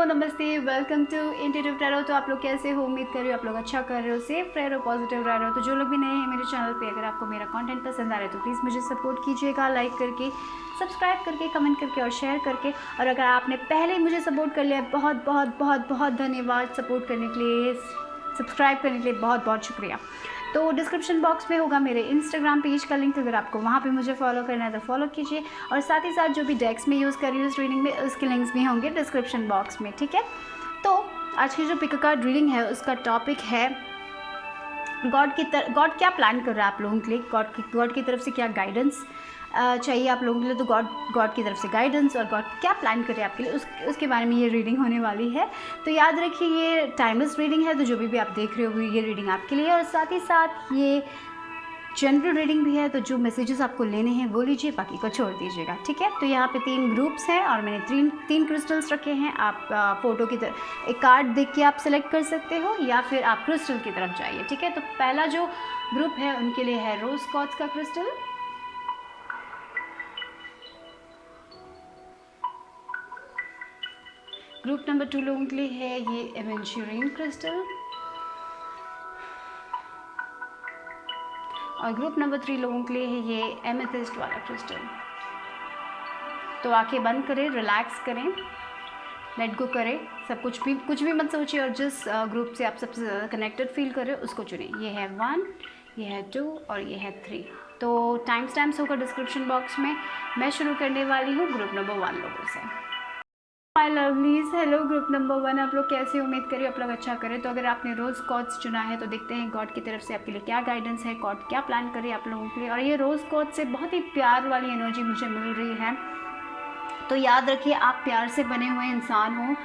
नमस्ते, welcome to intuitive tarot. तो आप लोग कैसे हो? उम्मीद कर रही हो आप लोग अच्छा कर रहे हो, सेफ रह रहे हो, पॉजिटिव रह रहे हो। तो जो लोग भी नए हैं मेरे चैनल पे, अगर आपको मेरा कंटेंट पसंद आ रहा है तो प्लीज़ मुझे सपोर्ट कीजिएगा, लाइक करके, सब्सक्राइब करके, कमेंट करके और शेयर करके। और अगर आपने पहले ही मुझे सपोर्ट कर लिया है, बहुत बहुत बहुत बहुत धन्यवाद सपोर्ट करने के लिए, सब्सक्राइब करने के लिए बहुत बहुत शुक्रिया। तो डिस्क्रिप्शन बॉक्स में होगा मेरे इंस्टाग्राम पेज का लिंक, अगर आपको वहाँ पे मुझे फॉलो करना है तो फॉलो कीजिए। और साथ ही साथ जो भी डेक्स में यूज़ कर रही हूँ इस रीडिंग में, उसके लिंक्स भी होंगे डिस्क्रिप्शन बॉक्स में, ठीक है। तो आज की जो पिक कार्ड रीडिंग है उसका टॉपिक है गॉड क्या प्लान कर रहा है आप लोगों के लिए, गॉड की तरफ से क्या गाइडेंस चाहिए आप लोगों के लिए। तो गॉड की तरफ से गाइडेंस और गॉड क्या प्लान कर रहे हैं आपके लिए, उसके बारे में ये रीडिंग होने वाली है। तो याद रखिए ये टाइमलेस रीडिंग है, तो जो भी आप देख रहे हो ये रीडिंग आपके लिए। और साथ ही साथ ये जनरल रीडिंग भी है, तो जो मैसेजेस आपको लेने हैं वो लीजिए, बाकी को छोड़ दीजिएगा, ठीक है। तो यहाँ पे 3 ग्रुप्स हैं और मैंने तीन क्रिस्टल्स रखे हैं। आप फोटो की तरफ एक कार्ड देख के आप सेलेक्ट कर सकते हो या फिर आप क्रिस्टल की तरफ जाइए, ठीक है। तो पहला जो ग्रुप है उनके लिए है रोज क्वार्ट्ज का क्रिस्टल। ग्रुप नंबर 2 लोगों के लिए है ये एवेंचुरिन क्रिस्टल। और ग्रुप नंबर 3 लोगों के लिए है ये एमेथिस्ट वाला क्रिस्टल। तो आंखें बंद करें, रिलैक्स करें, लेट गो करें, सब कुछ भी मत सोचिए और जिस ग्रुप से आप सबसे ज़्यादा कनेक्टेड फील कर रहे हो उसको चुनें। ये है 1, ये है 2 और ये है 3। तो टाइम स्टैम्प्स होगा डिस्क्रिप्शन बॉक्स में। मैं शुरू करने वाली हूँ ग्रुप नंबर 1 लोगों से। My lovelies, hello group number 1, आप लोग कैसे? उम्मीद करिए आप लोग अच्छा करें। तो अगर आपने रोज़ क्वार्ट्ज चुना है तो देखते हैं गॉड की तरफ से आपके लिए क्या गाइडेंस है, गॉड क्या प्लान करे आप लोगों के लिए। और ये रोज़ क्वार्ट्ज से बहुत ही प्यार वाली एनर्जी मुझे मिल रही है। तो याद रखिए आप प्यार से बने हुए इंसान हो,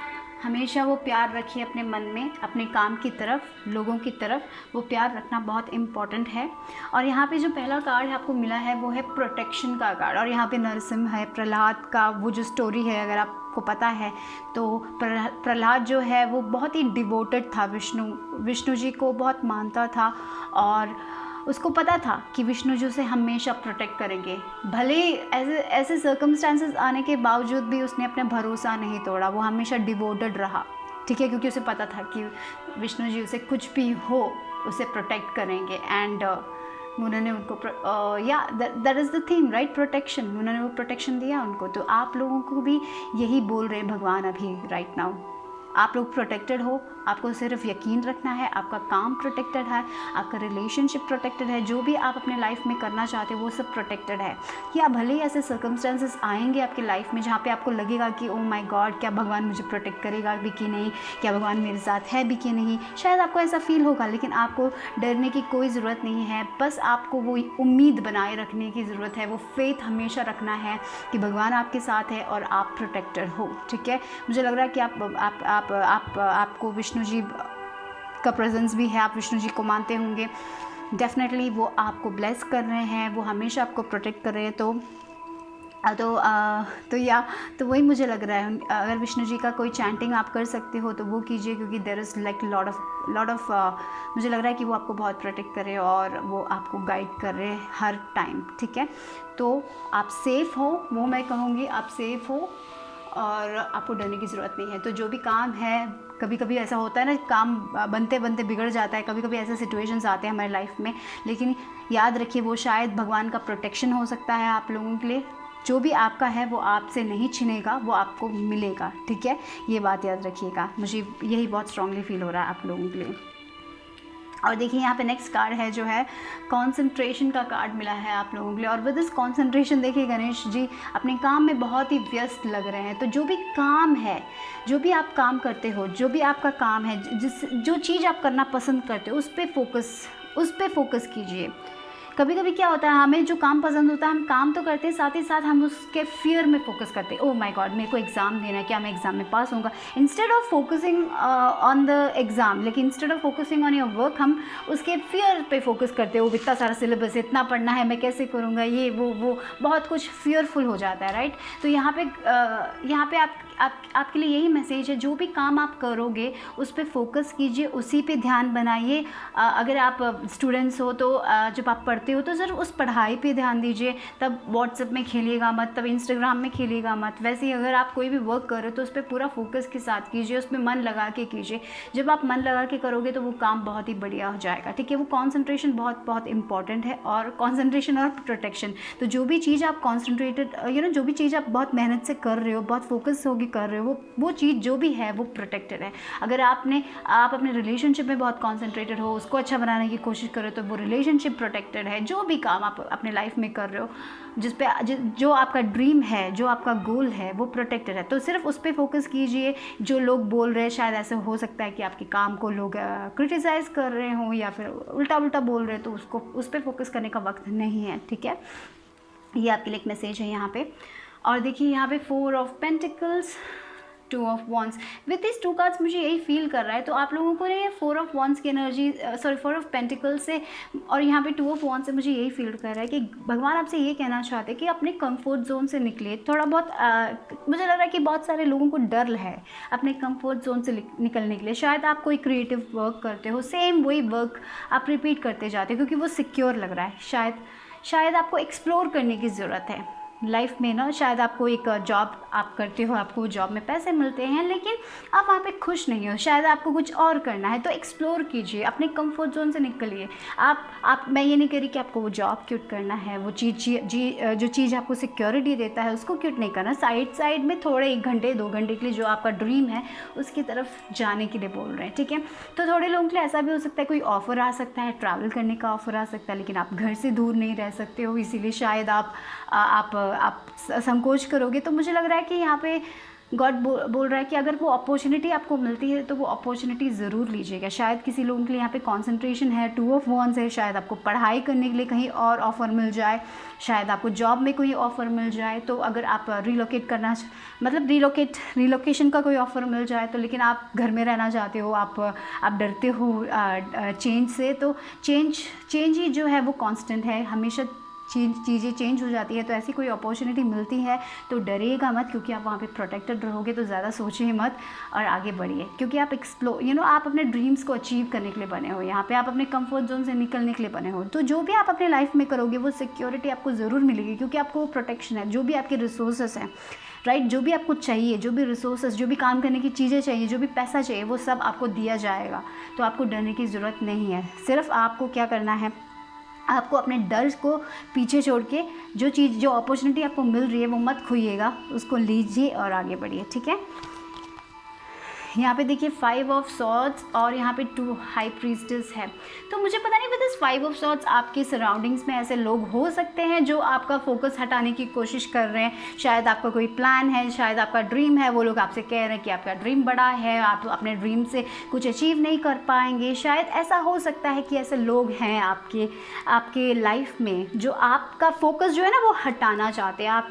हमेशा वो प्यार रखिए अपने मन में, अपने काम की तरफ, लोगों की तरफ वो प्यार रखना बहुत इम्पॉर्टेंट है। और यहाँ पे जो पहला कार्ड आपको मिला है वो है प्रोटेक्शन का कार्ड। और यहाँ पे नरसिंह है, प्रहलाद का वो जो स्टोरी है अगर आपको पता है तो प्रहलाद जो है वो बहुत ही डिवोटेड था, विष्णु जी को बहुत मानता था और उसको पता था कि विष्णु जी उसे हमेशा प्रोटेक्ट करेंगे। भले ऐसे सर्कमस्टांसेस आने के बावजूद भी उसने अपना भरोसा नहीं तोड़ा, वो हमेशा डिवोटेड रहा, ठीक है, क्योंकि उसे पता था कि विष्णु जी उसे कुछ भी हो उसे प्रोटेक्ट करेंगे। एंड उन्होंने उनको that is the thing right, protection, उन्होंने वो प्रोटेक्शन दिया उनको। तो आप लोगों को भी यही बोल रहे हैं भगवान अभी राइट नाउ, आप लोग प्रोटेक्टेड हो, आपको सिर्फ यकीन रखना है, आपका काम प्रोटेक्टेड है, आपका रिलेशनशिप प्रोटेक्टेड है, जो भी आप अपने लाइफ में करना चाहते हो वो सब प्रोटेक्टेड है। या भले ही ऐसे सर्कमस्टांसेस आएंगे आपकी लाइफ में जहाँ पे आपको लगेगा कि ओ माय गॉड क्या भगवान मुझे प्रोटेक्ट करेगा भी कि नहीं, क्या भगवान मेरे साथ है भी कि नहीं, शायद आपको ऐसा फील होगा, लेकिन आपको डरने की कोई ज़रूरत नहीं है। बस आपको वो उम्मीद बनाए रखने की ज़रूरत है, वो फेथ हमेशा रखना है कि भगवान आपके साथ है और आप प्रोटेक्टेड हो, ठीक है। मुझे लग रहा है कि आपको विष्णु जी का प्रेजेंस भी है, आप विष्णु जी को मानते होंगे, डेफिनेटली वो आपको ब्लेस कर रहे हैं, वो हमेशा आपको प्रोटेक्ट कर रहे हैं। तो वही मुझे लग रहा है। अगर विष्णु जी का कोई चैंटिंग आप कर सकते हो तो वो कीजिए, क्योंकि there is like lot of मुझे लग रहा है कि वो आपको बहुत प्रोटेक्ट कर रहे हैं और वो आपको गाइड कर रहे हैं हर टाइम, ठीक है। तो आप सेफ़ हो, वो मैं कहूँगी, आप सेफ़ हो और आपको डरने की ज़रूरत नहीं है। तो जो भी काम है, कभी कभी ऐसा होता है ना, काम बनते बनते बिगड़ जाता है, कभी कभी ऐसे सिचुएशंस आते हैं हमारी लाइफ में, लेकिन याद रखिए वो शायद भगवान का प्रोटेक्शन हो सकता है आप लोगों के लिए। जो भी आपका है वो आपसे नहीं छिनेगा, वो आपको मिलेगा, ठीक है, ये बात याद रखिएगा। मुझे यही बहुत स्ट्रांगली फील हो रहा है आप लोगों के लिए। और देखिए यहाँ पे नेक्स्ट कार्ड है जो है कंसंट्रेशन का कार्ड मिला है आप लोगों के लिए। और विद दिस कंसंट्रेशन देखिए गणेश जी अपने काम में बहुत ही व्यस्त लग रहे हैं। तो जो भी काम है, जो भी आप काम करते हो, जो भी आपका काम है, जो चीज़ आप करना पसंद करते हो उस पर फोकस कीजिए। कभी कभी क्या होता है, हमें जो काम पसंद होता है हम काम तो करते हैं, साथ ही साथ हम उसके फियर में फोकस करते हैं। ओह माय गॉड मेरे को एग्ज़ाम देना है, क्या मैं एग्ज़ाम में पास होऊंगा, instead of focusing on the exam, लेकिन instead of focusing on your work हम उसके फियर पे फोकस करते हैं। वो इतना सारा सिलेबस है, इतना पढ़ना है, मैं कैसे करूँगा, ये वो बहुत कुछ फियरफुल हो जाता है, राइट। तो यहाँ पे आपके लिए यही मैसेज है, जो भी काम आप करोगे उस पे फोकस कीजिए, उसी पे ध्यान बनाइए। अगर आप स्टूडेंट्स हो तो जब आप पढ़ते हो तो ज़रूर उस पढ़ाई पे ध्यान दीजिए, तब व्हाट्सएप में खेलिएगा मत, तब इंस्टाग्राम में खेलिएगा मत। वैसे ही अगर आप कोई भी वर्क कर रहे हो तो उस पर पूरा फोकस के साथ कीजिए, उसमें मन लगा के कीजिए। जब आप मन लगा के करोगे तो वो काम बहुत ही बढ़िया हो जाएगा, ठीक है। वो कॉन्सेंट्रेशन बहुत बहुत इंपॉर्टेंट है, और कॉन्सेंट्रेशन और प्रोटेक्शन। तो जो भी चीज़ आप कॉन्सेंट्रेटेड जो भी चीज़ आप बहुत मेहनत से कर रहे हो, बहुत फोकस होकर कर रहे हो, वो चीज़ जो भी है वो प्रोटेक्टेड है। अगर आप अपने रिलेशनशिप में बहुत कॉन्सेंट्रेटेड हो, उसको अच्छा बनाने की कोशिश कर रहे हो, तो वो रिलेशनशिप प्रोटेक्टेड है। जो भी काम आप अपने लाइफ में कर रहे हो, जो आपका ड्रीम है, जो आपका गोल है, वो प्रोटेक्टेड है। तो सिर्फ उस पर फोकस कीजिए। जो लोग बोल रहे हैं, शायद ऐसे हो सकता है कि आपके काम को लोग क्रिटिसाइज़ कर रहे हों या फिर उल्टा उल्टा बोल रहे हैं, तो उस पर फोकस करने का वक्त नहीं है, ठीक है। ये आपके लिए एक मैसेज है यहाँ पे। और देखिए यहाँ पे 4 of pentacles, 2 of wands. With this 2 cards मुझे यही फील कर रहा है, तो आप लोगों को ने 4 ऑफ वॉन्ड्स की एनर्जी, 4 ऑफ पेंटिकल्स से और यहाँ पे 2 ऑफ वॉन्ड्स से मुझे यही फील कर रहा है कि भगवान आपसे ये कहना चाहते हैं कि अपने कंफर्ट जोन से निकले। थोड़ा बहुत मुझे लग रहा है कि बहुत सारे लोगों को डर है अपने कंफर्ट जोन से निकलने के लिए। शायद आप कोई क्रिएटिव वर्क करते हो, सेम वही वर्क आप रिपीट करते जाते हो क्योंकि वो सिक्योर लग रहा है। शायद आपको एक्सप्लोर करने की ज़रूरत है लाइफ में ना। शायद आपको एक जॉब आप करते हो, आपको जॉब में पैसे मिलते हैं, लेकिन आप वहाँ पे खुश नहीं हो। शायद आपको कुछ और करना है, तो एक्सप्लोर कीजिए, अपने कंफर्ट जोन से निकलिए। मैं ये नहीं कह रही कि आपको वो जॉब क्विट करना है, वो जो चीज़ आपको सिक्योरिटी देता है उसको क्विट नहीं करना। साइड में थोड़े 1 घंटे 2 घंटे के लिए जो आपका ड्रीम है उसकी तरफ जाने के लिए बोल रहे हैं, ठीक है। तो थोड़े लोगों के लिए ऐसा भी हो सकता है, कोई ऑफ़र आ सकता है, ट्रैवल करने का ऑफ़र आ सकता है, लेकिन आप घर से दूर नहीं रह सकते हो, इसीलिए शायद आप संकोच करोगे। तो मुझे लग रहा है कि यहाँ पे गॉड बोल रहा है कि अगर वो अपॉर्चुनिटी आपको मिलती है तो वो अपॉर्चुनिटी ज़रूर लीजिएगा। शायद किसी लोगों के लिए यहाँ पे कंसंट्रेशन है, 2 ऑफ वॉन्ड्स है। शायद आपको पढ़ाई करने के लिए कहीं और ऑफ़र मिल जाए, शायद आपको जॉब में कोई ऑफ़र मिल जाए। तो अगर आप रिलोकेशन का कोई ऑफ़र मिल जाए तो, लेकिन आप घर में रहना चाहते हो, आप डरते हो चेंज से, तो चेंज ही जो है वो कांस्टेंट है, हमेशा चीज़ें चेंज हो जाती है। तो ऐसी कोई अपॉर्चुनिटी मिलती है तो डरिएगा मत, क्योंकि आप वहाँ पे प्रोटेक्टेड रहोगे। तो ज़्यादा सोचिए मत और आगे बढ़िए, क्योंकि आप आप अपने ड्रीम्स को अचीव करने के लिए बने हो। यहाँ पे आप अपने कंफर्ट जोन से निकलने के लिए बने हो। तो जो भी आप अपने लाइफ में करोगे वो सिक्योरिटी आपको ज़रूर मिलेगी, क्योंकि आपको वो प्रोटेक्शन है। जो भी आपके रिसोर्सेस हैं, राइट, जो भी आपको चाहिए, जो भी रिसोर्सेस, जो भी काम करने की चीज़ें चाहिए, जो भी पैसा चाहिए, वो सब आपको दिया जाएगा। तो आपको डरने की ज़रूरत नहीं है। सिर्फ आपको क्या करना है, आपको अपने डर को पीछे छोड़ के जो अपॉर्चुनिटी आपको मिल रही है वो मत खोइएगा, उसको लीजिए और आगे बढ़िए, ठीक है। यहाँ पे देखिए 5 ऑफ सॉर्ड्स और यहाँ पे 2 हाई प्रीस्टेस है। तो मुझे पता नहीं, विद इस 5 ऑफ सॉर्ड्स आपके सराउंडिंग्स में ऐसे लोग हो सकते हैं जो आपका फोकस हटाने की कोशिश कर रहे हैं। शायद आपका कोई प्लान है, शायद आपका ड्रीम है, वो लोग आपसे कह रहे हैं कि आपका ड्रीम बड़ा है, आप अपने ड्रीम से कुछ अचीव नहीं कर पाएंगे। शायद ऐसा हो सकता है कि ऐसे लोग हैं आपके लाइफ में जो आपका फोकस जो है ना वो हटाना चाहते हैं।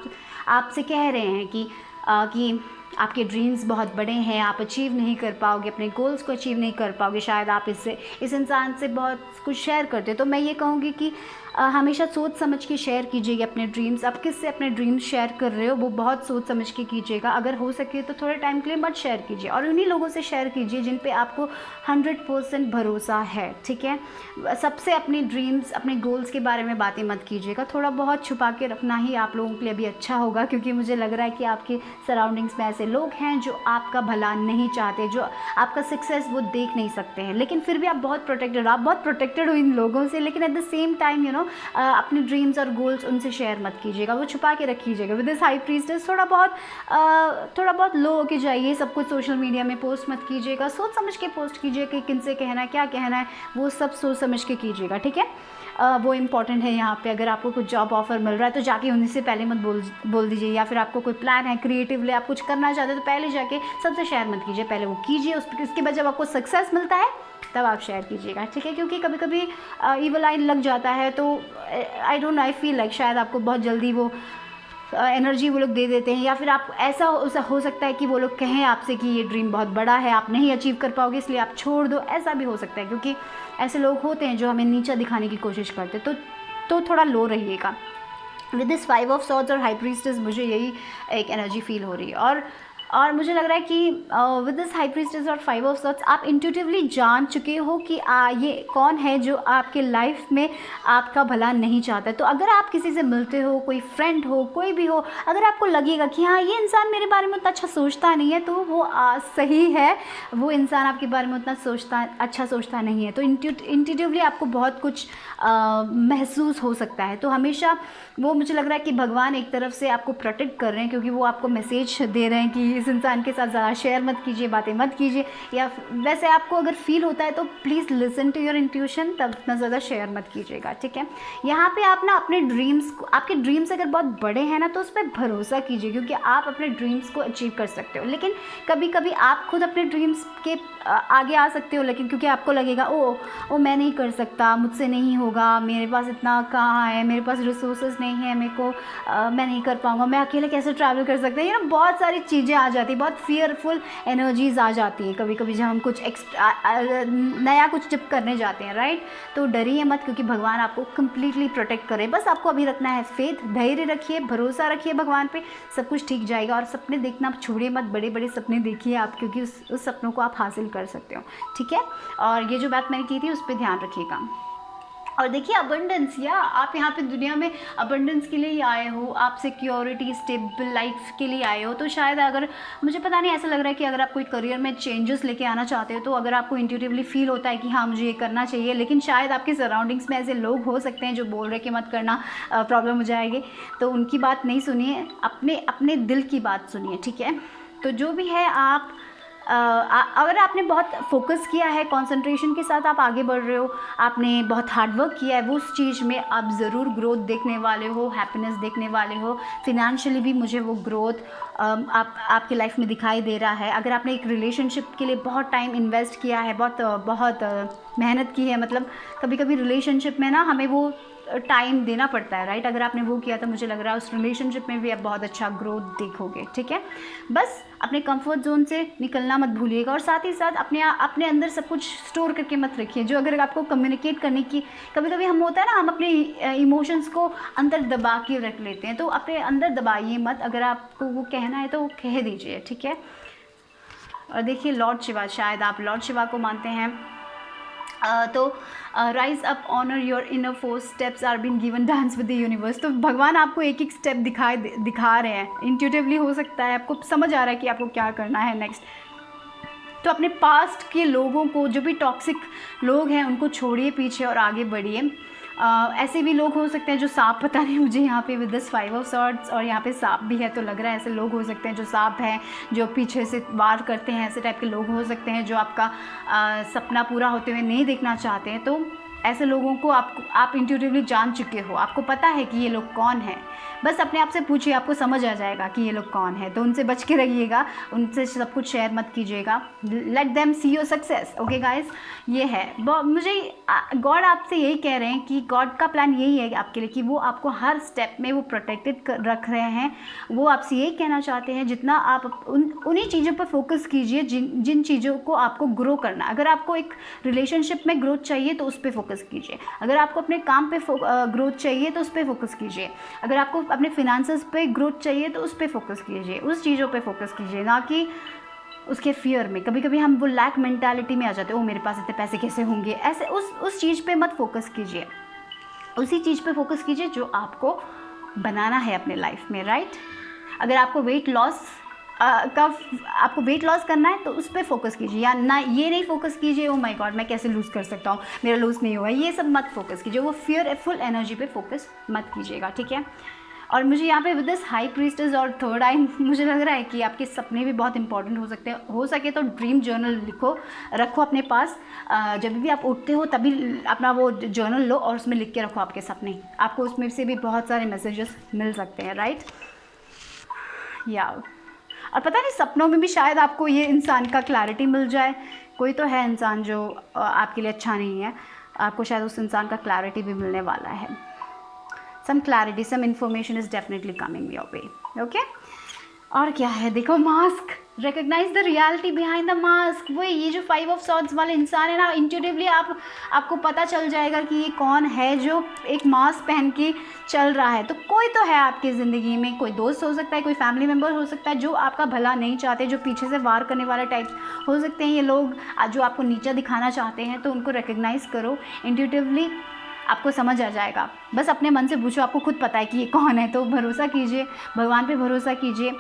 आपसे कह रहे हैं कि आपके ड्रीम्स बहुत बड़े हैं, आप अचीव नहीं कर पाओगे, अपने गोल्स को अचीव नहीं कर पाओगे। शायद आप इस इंसान से बहुत कुछ शेयर करते हो। तो मैं ये कहूँगी कि हमेशा सोच समझ के शेयर कीजिएगा अपने ड्रीम्स। आप किससे अपने ड्रीम्स शेयर कर रहे हो वो बहुत सोच समझ के कीजिएगा। अगर हो सके तो थोड़े टाइम के लिए मत शेयर कीजिए, और उन्हीं लोगों से शेयर कीजिए जिन पे आपको 100% भरोसा है, ठीक है। सबसे अपने ड्रीम्स, अपने गोल्स के बारे में बातें मत कीजिएगा। थोड़ा बहुत छुपा के रखना ही आप लोगों के लिए भी अच्छा होगा, क्योंकि मुझे लग रहा है कि आपके सराउंडिंग्स में ऐसे लोग हैं जो आपका भला नहीं चाहते, जो आपका सक्सेस वो देख नहीं सकते हैं। लेकिन फिर भी आप बहुत प्रोटेक्टेड हो इन लोगों से। लेकिन एट द सेम टाइम अपने ड्रीम्स और गोल्स उनसे शेयर मत कीजिएगा, वो छुपा के रखिएगा। विद दिस हाई प्रीस्टेस थोड़ा बहुत लो होके जाइए, सब कुछ सोशल मीडिया में पोस्ट मत कीजिएगा। सोच समझ के पोस्ट कीजिए कि किन से कहना है, क्या कहना है, वो सब सोच समझ के कीजिएगा, ठीक है। वो इम्पॉर्टेंट है यहाँ पे। अगर आपको कुछ जॉब ऑफर मिल रहा है तो जाके उन्हीं से पहले मत बोल दीजिए, या फिर आपको कोई प्लान है क्रिएटिवली आप कुछ करना चाहते हो तो पहले जाके सबसे शेयर मत कीजिए, पहले वो कीजिए। उसके बाद जब आपको सक्सेस मिलता है तब आप शेयर कीजिएगा, ठीक है। क्योंकि कभी कभी ईवल आई लग जाता है, तो आई फील लाइक शायद आपको बहुत जल्दी वो एनर्जी वो लोग दे देते हैं, या फिर आप ऐसा हो सकता है कि वो लोग कहें आपसे कि ये ड्रीम बहुत बड़ा है, आप नहीं अचीव कर पाओगे, इसलिए आप छोड़ दो। ऐसा भी हो सकता है, क्योंकि ऐसे लोग होते हैं जो हमें नीचा दिखाने की कोशिश करते हैं। तो थोड़ा लो रहिएगा। विद दिस 5 ऑफ सॉर्ड्स और हाई प्रीस्टेस मुझे यही एक एनर्जी फील हो रही है। और और मुझे लग रहा है कि विद दिस हाई प्रीस्टेस और 5 ऑफ सॉर्ड्स आप इंट्यूटिवली जान चुके हो कि ये कौन है जो आपके लाइफ में आपका भला नहीं चाहता। तो अगर आप किसी से मिलते हो, कोई फ्रेंड हो, कोई भी हो, अगर आपको लगेगा कि हाँ ये इंसान मेरे बारे में उतना अच्छा सोचता नहीं है, तो वो सही है, वो इंसान आपके बारे में उतना अच्छा सोचता नहीं है। तो इंट्यूटिवली आपको बहुत कुछ महसूस हो सकता है। तो हमेशा वो मुझे लग रहा है कि भगवान एक तरफ से आपको प्रोटेक्ट कर रहे हैं, क्योंकि वो आपको मैसेज दे रहे हैं कि इस इंसान के साथ ज़्यादा शेयर मत कीजिए, बातें मत कीजिए। या वैसे आपको अगर फील होता है तो please listen to your intuition, तब इतना ज़्यादा शेयर मत कीजिएगा, ठीक है। यहाँ पे आप ना अपने ड्रीम्स को, आपके ड्रीम्स अगर बहुत बड़े हैं ना तो उस पर भरोसा कीजिए, क्योंकि आप अपने ड्रीम्स को अचीव कर सकते हो। लेकिन कभी कभी आप खुद अपने ड्रीम्स के आगे आ सकते हो, लेकिन क्योंकि आपको लगेगा ओ मैं नहीं कर सकता, मुझसे नहीं होगा, मेरे पास इतना कहाँ है, मेरे पास रिसोर्सेज नहीं है, मेरे को मैं नहीं कर पाऊँगा, मैं अकेले कैसे ट्रैवल कर सकता हूँ। बहुत सारी चीज़ें आ जाती हैं, बहुत फियरफुल एनर्जीज आ जाती हैं कभी कभी जब हम कुछ नया कुछ जब करने जाते हैं, राइट। तो डरिए मत, क्योंकि भगवान आपको कम्प्लीटली प्रोटेक्ट करे। बस आपको अभी रखना है फेथ, धैर्य रखिए, भरोसा रखिए भगवान पे, सब कुछ ठीक जाएगा। और सपने देखना छोड़िए मत, बड़े बड़े सपने देखिए आप, क्योंकि उस सपनों को आप हासिल कर सकते हो, ठीक है। और ये जो बात मैंने की थी उस पर ध्यान रखिएगा। और देखिए अबंडेंस, या आप यहाँ पे दुनिया में अबंडेंस के लिए ही आए हो, आप सिक्योरिटी स्टेबल लाइफ के लिए आए हो। तो शायद अगर मुझे पता नहीं, ऐसा लग रहा है कि अगर आप कोई करियर में चेंजेस लेके आना चाहते हो, तो अगर आपको इंट्यूटिवली फील होता है कि हाँ मुझे ये करना चाहिए, लेकिन शायद आपके सराउंडिंग्स में ऐसे लोग हो सकते हैं जो बोल रहे कि मत करना, प्रॉब्लम हो जाएगी, तो उनकी बात नहीं सुनिए, अपने दिल की बात सुनिए, ठीक है। तो जो भी है आप अगर आपने बहुत फोकस किया है, कंसंट्रेशन के साथ आप आगे बढ़ रहे हो, आपने बहुत हार्डवर्क किया है, वो उस चीज़ में आप ज़रूर ग्रोथ देखने वाले हो, हैप्पीनेस देखने वाले हो। फिनेंशियली भी मुझे वो ग्रोथ आपके लाइफ में दिखाई दे रहा है। अगर आपने एक रिलेशनशिप के लिए बहुत टाइम इन्वेस्ट किया है, बहुत मेहनत की है, मतलब कभी कभी रिलेशनशिप में ना हमें वो टाइम देना पड़ता है, राइट। अगर आपने वो किया तो मुझे लग रहा है उस रिलेशनशिप में भी आप बहुत अच्छा ग्रोथ देखोगे, ठीक है। बस अपने कंफर्ट जोन से निकलना मत भूलिएगा, और साथ ही साथ अपने अंदर सब कुछ स्टोर करके मत रखिए। जो अगर आपको कम्युनिकेट करने की, कभी कभी हम होता है ना, हम अपने इमोशंस को अंदर दबा के रख लेते हैं, तो अपने अंदर दबाइए मत। अगर आपको वो कहना है तो वो कह दीजिए, ठीक है। और देखिए लॉर्ड शिवा, शायद आप लॉर्ड शिवा को मानते हैं, तो rise up, honour your inner force, steps are been given, dance with the universe. तो भगवान आपको एक एक स्टेप दिखा रहे हैं। इंट्यूटिवली हो सकता है आपको समझ आ रहा है कि आपको क्या करना है नेक्स्ट। तो अपने पास्ट के लोगों को, जो भी टॉक्सिक लोग हैं उनको छोड़िए पीछे और आगे बढ़िए। ऐसे भी लोग हो सकते हैं जो सांप, पता नहीं मुझे यहाँ पे विद दिस 5 ऑफ सॉर्ड्स, और यहाँ पे सांप भी है तो लग रहा है ऐसे लोग हो सकते हैं जो सांप हैं, जो पीछे से वार करते हैं, ऐसे टाइप के लोग हो सकते हैं जो आपका सपना पूरा होते हुए नहीं देखना चाहते हैं। तो ऐसे लोगों को आप इंट्यूटिवली जान चुके हो, आपको पता है कि ये लोग कौन हैं। बस अपने आप से पूछिए, आपको समझ आ जाएगा कि ये लोग कौन है। तो उनसे बच के रहिएगा, उनसे सब कुछ शेयर मत कीजिएगा। Let them see your success, okay guys. ये है मुझे गॉड आपसे यही कह रहे हैं कि गॉड का प्लान यही है आपके लिए कि वो आपको हर स्टेप में वो प्रोटेक्टेड रख रहे हैं। वो आपसे यही कहना चाहते हैं जितना आप उन्हीं चीज़ों पर फोकस कीजिए जिन चीज़ों को आपको ग्रो करना। अगर आपको एक रिलेशनशिप में ग्रोथ चाहिए तो उस पर फोकस कीजिए। अगर आपको अपने काम पे ग्रोथ चाहिए तो उस पर फोकस कीजिए। अगर आपको अपने फिनेंसेस पे ग्रोथ चाहिए तो उस पर फोकस कीजिए, उस चीज़ों पे फोकस कीजिए, ना कि उसके फियर में। कभी कभी हम वो लैक मेंटालिटी में आ जाते हैं, ओ मेरे पास इतने पैसे कैसे होंगे, ऐसे उस चीज़ पे मत फोकस कीजिए। उसी चीज़ पे फोकस कीजिए जो आपको बनाना है अपने लाइफ में, राइट। अगर आपको वेट लॉस करना है तो उस पर फोकस कीजिए, या ना ये नहीं फोकस कीजिए ओ माय गॉड मैं कैसे लूज़ कर सकता हूँ, मेरा लूज़ नहीं होगा, ये सब मत फोकस कीजिए। वो फियरफुल एनर्जी पे फोकस मत कीजिएगा, ठीक है। और मुझे यहाँ पे विद दिस हाई प्रीस्टेस और थर्ड आई मुझे लग रहा है कि आपके सपने भी बहुत इंपॉर्टेंट हो सकते हैं। हो सके तो ड्रीम जर्नल रखो अपने पास। जब भी आप उठते हो तभी अपना वो जर्नल लो और उसमें लिख के रखो आपके सपने। आपको उसमें से भी बहुत सारे मैसेजेस मिल सकते हैं, राइट। या और पता नहीं सपनों में भी शायद आपको ये इंसान का क्लैरिटी मिल जाए। कोई तो है इंसान जो आपके लिए अच्छा नहीं है, आपको शायद उस इंसान का क्लैरिटी भी मिलने वाला है। some clarity, some information is definitely coming your way, okay। और क्या है, देखो mask, recognise the reality behind the mask. वही ये जो 5 ऑफ सॉर्ड्स वाले इंसान है ना, इंट्यूटिवली आपको पता चल जाएगा कि ये कौन है जो एक मास्क पहन के चल रहा है। तो कोई तो है आपकी ज़िंदगी में, कोई दोस्त हो सकता है, कोई फैमिली मेम्बर हो सकता है जो आपका भला नहीं चाहते, जो पीछे से वार करने वाले टाइप हो सकते हैं ये लोग, जो आपको नीचा दिखाना चाहते हैं। तो उनको रिकग्नाइज़ करो, इंट्यूटिवली आपको समझ आ जाएगा। बस अपने मन से पूछो, आपको खुद पता है कि ये कौन है। तो भरोसा कीजिए, भगवान पे भरोसा कीजिए।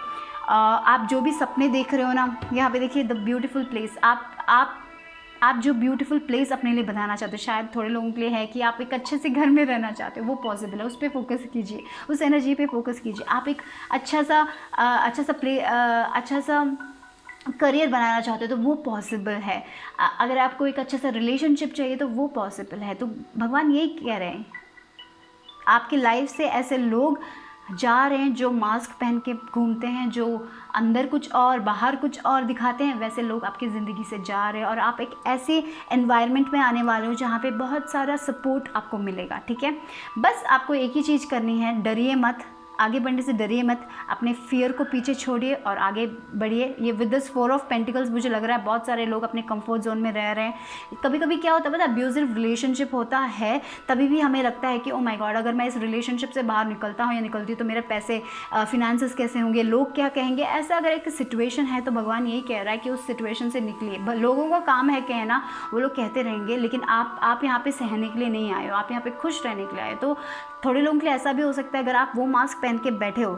आप जो भी सपने देख रहे हो ना, यहाँ पे देखिए द ब्यूटीफुल प्लेस, आप जो ब्यूटीफुल प्लेस अपने लिए बनाना चाहते हो, शायद थोड़े लोगों के लिए है कि आप एक अच्छे से घर में रहना चाहते हो, वो पॉसिबल है। उस पर फोकस कीजिए, उस एनर्जी पे फोकस कीजिए। आप एक अच्छा सा करियर बनाना चाहते हो तो वो पॉसिबल है। अगर आपको एक अच्छा सा रिलेशनशिप चाहिए तो वो पॉसिबल है। तो भगवान यही कह रहे हैं, आपकी लाइफ से ऐसे लोग जा रहे हैं जो मास्क पहन के घूमते हैं, जो अंदर कुछ और बाहर कुछ और दिखाते हैं, वैसे लोग आपकी ज़िंदगी से जा रहे हैं। और आप एक ऐसे एनवायरनमेंट में आने वाले हो जहाँ पे बहुत सारा सपोर्ट आपको मिलेगा। ठीक है, बस आपको एक ही चीज़ करनी है, डरिए मत, आगे बढ़ने से डरिए मत, अपने फियर को पीछे छोड़िए और आगे बढ़िए। ये विद दिस 4 ऑफ पेंटिकल्स मुझे लग रहा है बहुत सारे लोग अपने कंफर्ट जोन में रह रहे हैं। कभी कभी क्या होता है पता है, अब्यूजिव रिलेशनशिप होता है, तभी भी हमें लगता है कि ओ माय गॉड, अगर मैं इस रिलेशनशिप से बाहर निकलता हूँ या निकलती हूँ तो मेरे पैसे फिनेंसेस कैसे होंगे, लोग क्या कहेंगे। ऐसा अगर एक सिचुएशन है तो भगवान यही कह रहा है कि उस सिचुएशन से निकलिए। लोगों का काम है कहना, वो लोग कहते रहेंगे, लेकिन आप यहाँ पे सहने के लिए नहीं आए हो, आप यहाँ पे खुश रहने के लिए आए। तो थोड़े लोगों के लिए ऐसा भी हो सकता है, अगर आप वो मास्क पहन के बैठे हो,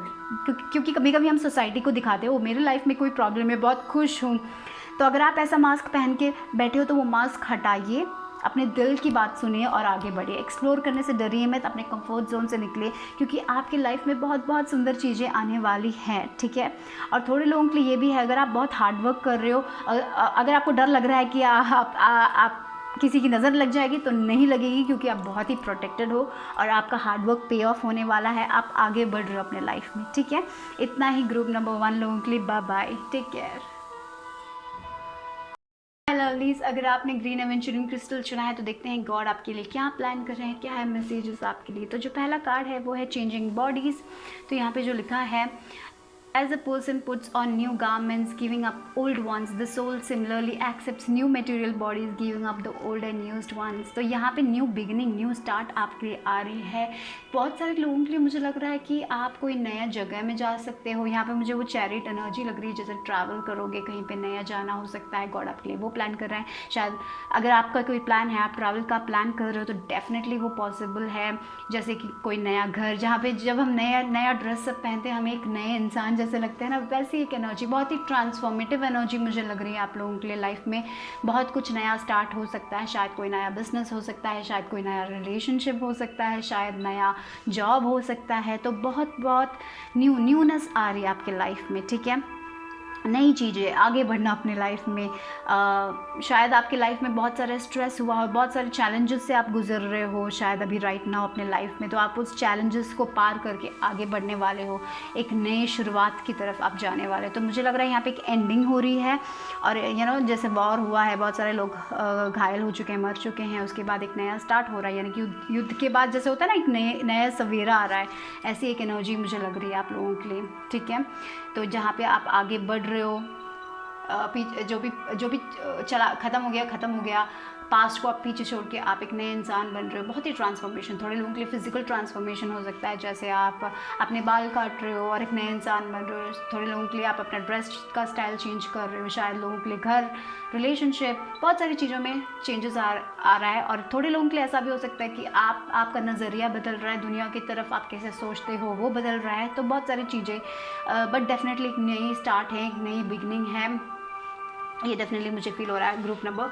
क्योंकि कभी कभी हम सोसाइटी को दिखाते हो मेरे लाइफ में कोई प्रॉब्लम है, बहुत खुश हूँ। तो अगर आप ऐसा मास्क पहन के बैठे हो तो वो मास्क हटाइए, अपने दिल की बात सुनिए और आगे बढ़िए। एक्सप्लोर करने से डरिए मत, अपने कंफर्ट जोन से निकलिए, क्योंकि आपकी लाइफ में बहुत बहुत सुंदर चीज़ें आने वाली हैं। ठीक है, और थोड़े लोगों के लिए ये भी है, अगर आप बहुत हार्ड वर्क कर रहे हो, अगर आपको डर लग रहा है कि आप किसी की नज़र लग जाएगी, तो नहीं लगेगी, क्योंकि आप बहुत ही प्रोटेक्टेड हो और आपका हार्डवर्क पे ऑफ होने वाला है। आप आगे बढ़ रहे हो अपने लाइफ में। ठीक है, इतना ही ग्रुप नंबर 1 लोगों के लिए। Bye bye, take care. Lovelies, अगर आपने ग्रीन एवेंचुरिन क्रिस्टल चुना है तो देखते हैं गॉड आपके लिए क्या प्लान कर रहे हैं, क्या है मैसेजेस आपके लिए। तो जो पहला कार्ड है वो है चेंजिंग बॉडीज़। तो यहाँ पे जो लिखा है, as a person puts on new garments, giving up old ones, the soul similarly accepts new material bodies, giving up the old and used ones। तो यहाँ पे न्यू बिगिनिंग, न्यू स्टार्ट आपके लिए आ रही है। बहुत सारे लोगों के लिए मुझे लग रहा है कि आप कोई नया जगह में जा सकते हो। यहाँ पे मुझे वो चैरिट एनर्जी लग रही है, जैसे ट्रैवल करोगे, कहीं पे नया जाना हो सकता है। गॉड आपके लिए वो प्लान कर रहे हैं। शायद अगर आपका कोई प्लान है, आप ट्रैवल का प्लान कर रहे हो, तो डेफिनेटली वो पॉसिबल है। जैसे कि कोई नया घर, जहाँ पे जब हम नया ड्रेस सब पहनते हैं हमें एक नए इंसान जैसे लगते हैं ना, वैसी एक एनर्जी, बहुत ही ट्रांसफॉर्मेटिव एनर्जी मुझे लग रही है आप लोगों के लिए। लाइफ में बहुत कुछ नया स्टार्ट हो सकता है, शायद कोई नया बिजनेस हो सकता है, शायद कोई नया रिलेशनशिप हो सकता है, शायद नया जॉब हो सकता है। तो बहुत बहुत न्यूनेस आ रही है आपके लाइफ में। ठीक है, नई चीज़ें, आगे बढ़ना अपने लाइफ में। शायद आपके लाइफ में बहुत सारा स्ट्रेस हुआ हो, बहुत सारे चैलेंजेस से आप गुजर रहे हो शायद अभी राइट नाउ अपने लाइफ में। तो आप उस चैलेंजेस को पार करके आगे बढ़ने वाले हो, एक नई शुरुआत की तरफ आप जाने वाले हो। तो मुझे लग रहा है यहाँ पे एक एंडिंग हो रही है। और जैसे वॉर हुआ है, बहुत सारे लोग घायल हो चुके हैं, मर चुके हैं, उसके बाद एक नया स्टार्ट हो रहा है, यानी कि युद्ध के बाद जैसे होता है ना, एक नया सवेरा आ रहा है, ऐसी एक एनर्जी मुझे लग रही है आप लोगों के लिए। ठीक है, तो जहाँ पे आप आगे बढ़ रहे हो, जो भी चला ख़त्म हो गया, पास्ट को आप पीछे छोड़ के आप एक नए इंसान बन रहे हो। बहुत ही ट्रांसफॉर्मेशन, थोड़े लोगों के लिए फिजिकल ट्रांसफॉर्मेशन हो सकता है, जैसे आप अपने बाल काट रहे हो और एक नए इंसान बन रहे हो। थोड़े लोगों के लिए आप अपना ड्रेस का स्टाइल चेंज कर रहे हो, शायद लोगों के लिए घर, रिलेशनशिप, बहुत सारी चीज़ों में चेंजेस आ रहा है। और थोड़े लोगों के लिए ऐसा भी हो सकता है कि आपका नज़रिया बदल रहा है, दुनिया की तरफ आप कैसे सोचते हो वो बदल रहा है। तो बहुत सारी चीज़ें, बट डेफिनेटली एक नई स्टार्ट है, एक नई बिगनिंग है, ये डेफिनेटली मुझे फील हो रहा है ग्रुप नंबर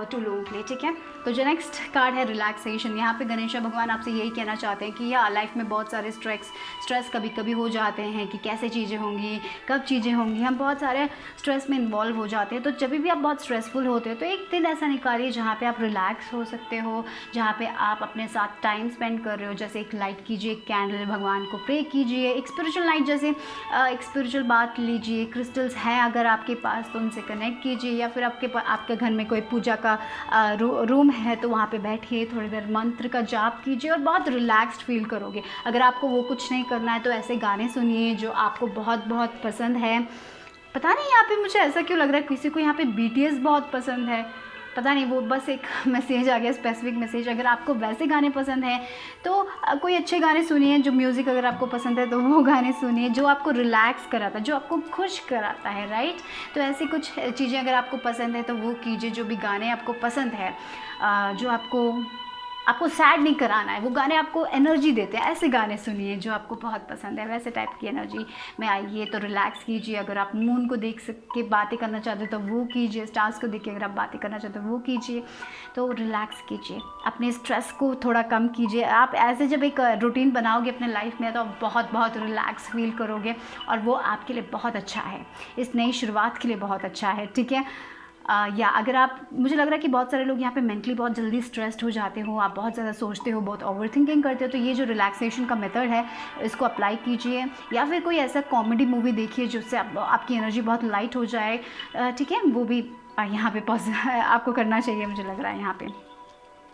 2 लोगों के लिए। ठीक है, तो जो नेक्स्ट कार्ड है रिलैक्सेशन। यहाँ पे गणेश भगवान आपसे यही कहना चाहते हैं कि या लाइफ में बहुत सारे स्ट्रेस कभी कभी हो जाते हैं कि कैसे चीज़ें होंगी, कब चीज़ें होंगी, हम बहुत सारे स्ट्रेस में इन्वॉल्व हो जाते हैं। तो जब भी आप बहुत स्ट्रेसफुल होते हो तो एक दिन ऐसा निकालिए जहाँ पे आप रिलैक्स हो सकते हो, जहाँ पे आप अपने साथ टाइम स्पेंड कर रहे हो। जैसे एक लाइट कीजिए, एक कैंडल, भगवान को प्रे कीजिए, एक स्पिरिचुअल नाइट, जैसे एक स्पिरिचुअल बात लीजिए, क्रिस्टल्स हैं अगर आपके पास तो उनसे कनेक्ट कीजिए, या फिर आपके घर में कोई पूजा का रूम है तो वहाँ पे बैठिए, थोड़ी देर मंत्र का जाप कीजिए और बहुत रिलैक्स्ड फील करोगे। अगर आपको वो कुछ नहीं करना है तो ऐसे गाने सुनिए जो आपको बहुत बहुत पसंद है, पता नहीं यहाँ पे मुझे ऐसा क्यों लग रहा है किसी को यहाँ पे BTS बहुत पसंद है, पता नहीं, वो बस एक मैसेज आ गया, स्पेसिफिक मैसेज। अगर आपको वैसे गाने पसंद हैं तो कोई अच्छे गाने सुनिए, जो म्यूज़िक अगर आपको पसंद है तो वो गाने सुनिए जो आपको रिलैक्स कराता है, जो आपको खुश कराता है, राइट। तो ऐसी कुछ चीज़ें अगर आपको पसंद है तो वो कीजिए। जो भी गाने आपको पसंद है, जो आपको सैड नहीं कराना है, वो गाने आपको एनर्जी देते हैं, ऐसे गाने सुनिए जो आपको बहुत पसंद है, वैसे टाइप की एनर्जी में आइए तो रिलैक्स कीजिए। अगर आप मून को देख के बातें करना चाहते हो तो वो कीजिए, स्टार्स को देख के अगर आप बातें करना चाहते हो वो कीजिए। तो रिलैक्स कीजिए, अपने स्ट्रेस को थोड़ा कम कीजिए। आप ऐसे जब एक रूटीन बनाओगे अपने लाइफ में तो आप बहुत बहुत रिलैक्स फील करोगे और वो आपके लिए बहुत अच्छा है, इस नई शुरुआत के लिए बहुत अच्छा है, ठीक है। या अगर आप, मुझे लग रहा है कि बहुत सारे लोग यहाँ पे मेंटली बहुत जल्दी स्ट्रेस्ड हो जाते हो, आप बहुत ज़्यादा सोचते हो, बहुत ओवर थिंकिंग करते हो, तो ये जो रिलैक्सेशन का मेथड है इसको अप्लाई कीजिए। या फिर कोई ऐसा कॉमेडी मूवी देखिए जिससे आपकी एनर्जी बहुत लाइट हो जाए, ठीक है। वो भी यहाँ पे आपको करना चाहिए, मुझे लग रहा है यहाँ पे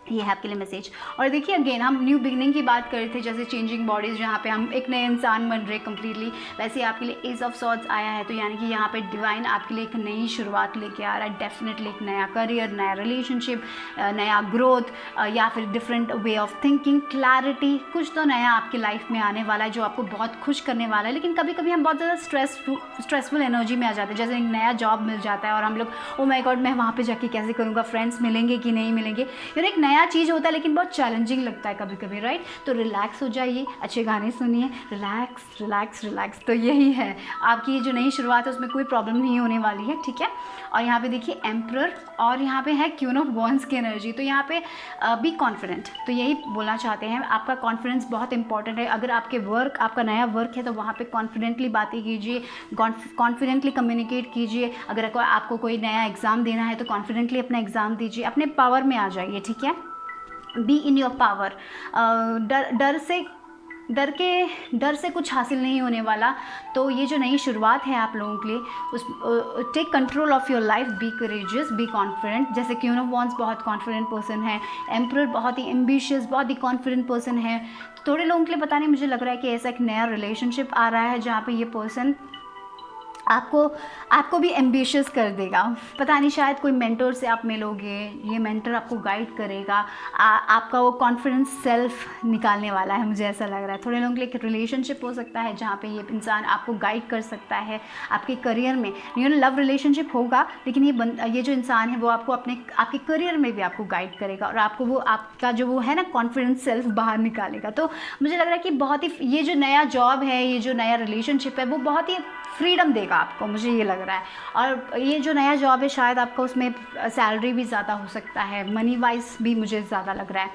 ये है आपके लिए मैसेज। और देखिए अगेन हम न्यू बिगनिंग की बात कर रहे थे, जैसे चेंजिंग बॉडीज़, जहाँ पे हम एक नए इंसान बन रहे कम्प्लीटली, वैसे आपके लिए एज ऑफ सॉर्ड्स आया है। तो यानी कि यहाँ पे डिवाइन आपके लिए एक नई शुरुआत लेके आ रहा है, डेफिनेटली एक नया करियर, नया रिलेशनशिप, नया ग्रोथ, या फिर different way of thinking, clarity, कुछ तो नया आपकी लाइफ में आने वाला है जो आपको बहुत खुश करने वाला है। लेकिन कभी कभी हम बहुत ज़्यादा स्ट्रेसफुल एनर्जी में आ जाते हैं, जैसे एक नया जॉब मिल जाता है और हम लोग ओ माय गॉड मैं वहाँ पर जाके कैसे करूँगा, फ्रेंड्स मिलेंगे कि नहीं मिलेंगे, यार एक नया चीज़ होता है लेकिन बहुत चैलेंजिंग लगता है कभी कभी, राइट। तो रिलैक्स हो जाइए, अच्छे गाने सुनिए, रिलैक्स रिलैक्स रिलैक्स। तो यही है आपकी ये जो नई शुरुआत है, उसमें कोई प्रॉब्लम नहीं होने वाली है, ठीक है। और यहाँ पे देखिए एम्परर और यहाँ पे है क्वीन ऑफ वॉन्ड्स की एनर्जी। तो यहाँ पे बी कॉन्फिडेंट, तो यही बोलना चाहते हैं, आपका कॉन्फिडेंस बहुत इंपॉर्टेंट है। अगर आपका नया वर्क है तो वहाँ पे कॉन्फिडेंटली बातें कीजिए, कॉन्फिडेंटली कम्युनिकेट कीजिए। अगर आपको कोई नया एग्ज़ाम देना है तो कॉन्फिडेंटली अपना एग्ज़ाम दीजिए, अपने पावर में आ जाइए, ठीक है। B in your power. डर से कुछ हासिल नहीं होने वाला। तो ये जो नई शुरुआत है आप लोगों के लिए, उस take control of your life, be courageous, be confident. जैसे क्वीन ऑफ वॉन्ड्स बहुत कॉन्फिडेंट पर्सन है, एम्परर बहुत ही एम्बिशियस, बहुत ही कॉन्फिडेंट पर्सन है। थोड़े लोगों के लिए पता नहीं, मुझे लग रहा है कि ऐसा एक नया रिलेशनशिप आ रहा है जहाँ पे ये पर्सन आपको भी एम्बिशियस कर देगा। पता नहीं, शायद कोई मेंटर से आप मिलोगे, ये मेंटर आपको गाइड करेगा, आपका वो कॉन्फिडेंस सेल्फ निकालने वाला है, मुझे ऐसा लग रहा है। थोड़े लोगों के लिए एक रिलेशनशिप हो सकता है जहाँ पे ये इंसान आपको गाइड कर सकता है आपके करियर में। लव रिलेशनशिप होगा, लेकिन ये जो इंसान है वो आपके करियर में भी आपको गाइड करेगा और आपको वो आपका जो वो है ना कॉन्फिडेंस सेल्फ बाहर निकालेगा। तो मुझे लग रहा है कि बहुत ही ये जो नया जॉब है, ये जो नया रिलेशनशिप है, वो बहुत ही फ्रीडम देगा आपको, मुझे ये लग रहा है। और ये जो नया जॉब है शायद आपका उसमें सैलरी भी ज़्यादा हो सकता है, मनी वाइज भी मुझे ज़्यादा लग रहा है।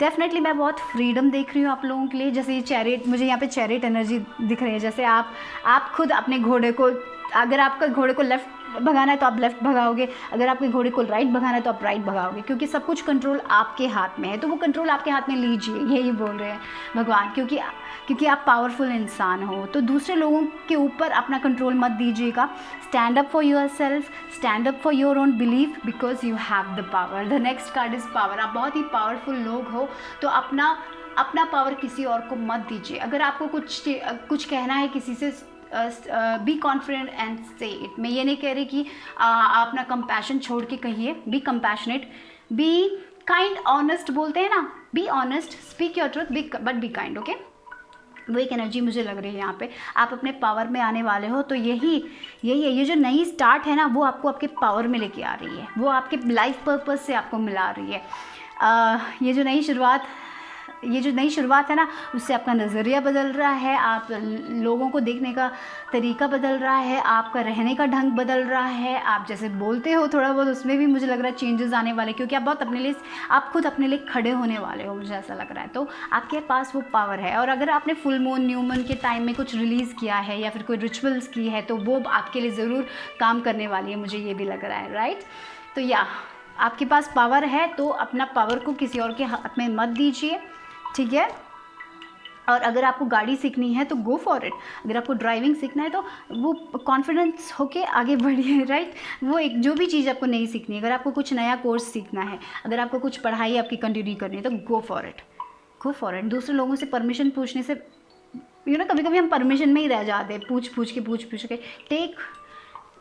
डेफिनेटली मैं बहुत फ्रीडम देख रही हूँ आप लोगों के लिए। जैसे ये चैरिट, मुझे यहाँ पे चैरिट एनर्जी दिख रही है, जैसे आप खुद अपने घोड़े को, अगर आपका घोड़े को लेफ़्ट भगाना है तो आप लेफ़्ट भगाओगे, अगर आपके घोड़े को राइट भगाना है तो आप राइट भगाओगे, क्योंकि सब कुछ कंट्रोल आपके हाथ में है। तो वो कंट्रोल आपके हाथ में लीजिए, यही बोल रहे हैं भगवान, क्योंकि आप पावरफुल इंसान हो। तो दूसरे लोगों के ऊपर अपना कंट्रोल मत दीजिएगा। Stand up for your self, stand up for your own belief, because you have the power. The next card is power. आप बहुत ही पावरफुल लोग हो, तो अपना पावर किसी और को मत दीजिए। अगर आपको कुछ कहना है किसी से, बी कॉन्फिडेंट एंड से इट। मैं ये नहीं कह रही कि आप अपना कंपैशन छोड़ के कहिए, B compassionate, be kind, honest बोलते हैं ना, be honest, speak your truth, but be kind, okay. वो एक एनर्जी मुझे लग रही है यहाँ पे, आप अपने पावर में आने वाले हो। तो यही है, ये जो नई स्टार्ट है ना, वो आपको आपके पावर में लेके आ रही है, वो आपके लाइफ पर्पस से आपको मिला रही है। ये जो नई शुरुआत है ना, उससे आपका नज़रिया बदल रहा है, आप लोगों को देखने का तरीका बदल रहा है, आपका रहने का ढंग बदल रहा है, आप जैसे बोलते हो थोड़ा बहुत उसमें भी मुझे लग रहा है चेंजेस आने वाले, क्योंकि आप खुद अपने लिए खड़े होने वाले हो, मुझे ऐसा लग रहा है। तो आपके पास वो पावर है। और अगर आपने फुल मून, न्यू मून के टाइम में कुछ रिलीज़ किया है या फिर कोई रिचुअल्स की है, तो वो आपके लिए ज़रूर काम करने वाली है, मुझे ये भी लग रहा है, राइट। तो आपके पास पावर है, तो अपना पावर को किसी और के हाथ में मत दीजिए, ठीक है। और अगर आपको गाड़ी सीखनी है तो गो फॉर इट। अगर आपको ड्राइविंग सीखना है तो वो कॉन्फिडेंस होके आगे बढ़िए, राइट। वो एक जो भी चीज़ आपको नहीं सीखनी है, अगर आपको कुछ नया कोर्स सीखना है, अगर आपको कुछ पढ़ाई आपकी कंटिन्यू करनी है, तो गो फॉर इट। दूसरे लोगों से परमिशन पूछने से कभी कभी हम परमिशन में ही रह जाते हैं, पूछ पूछ के।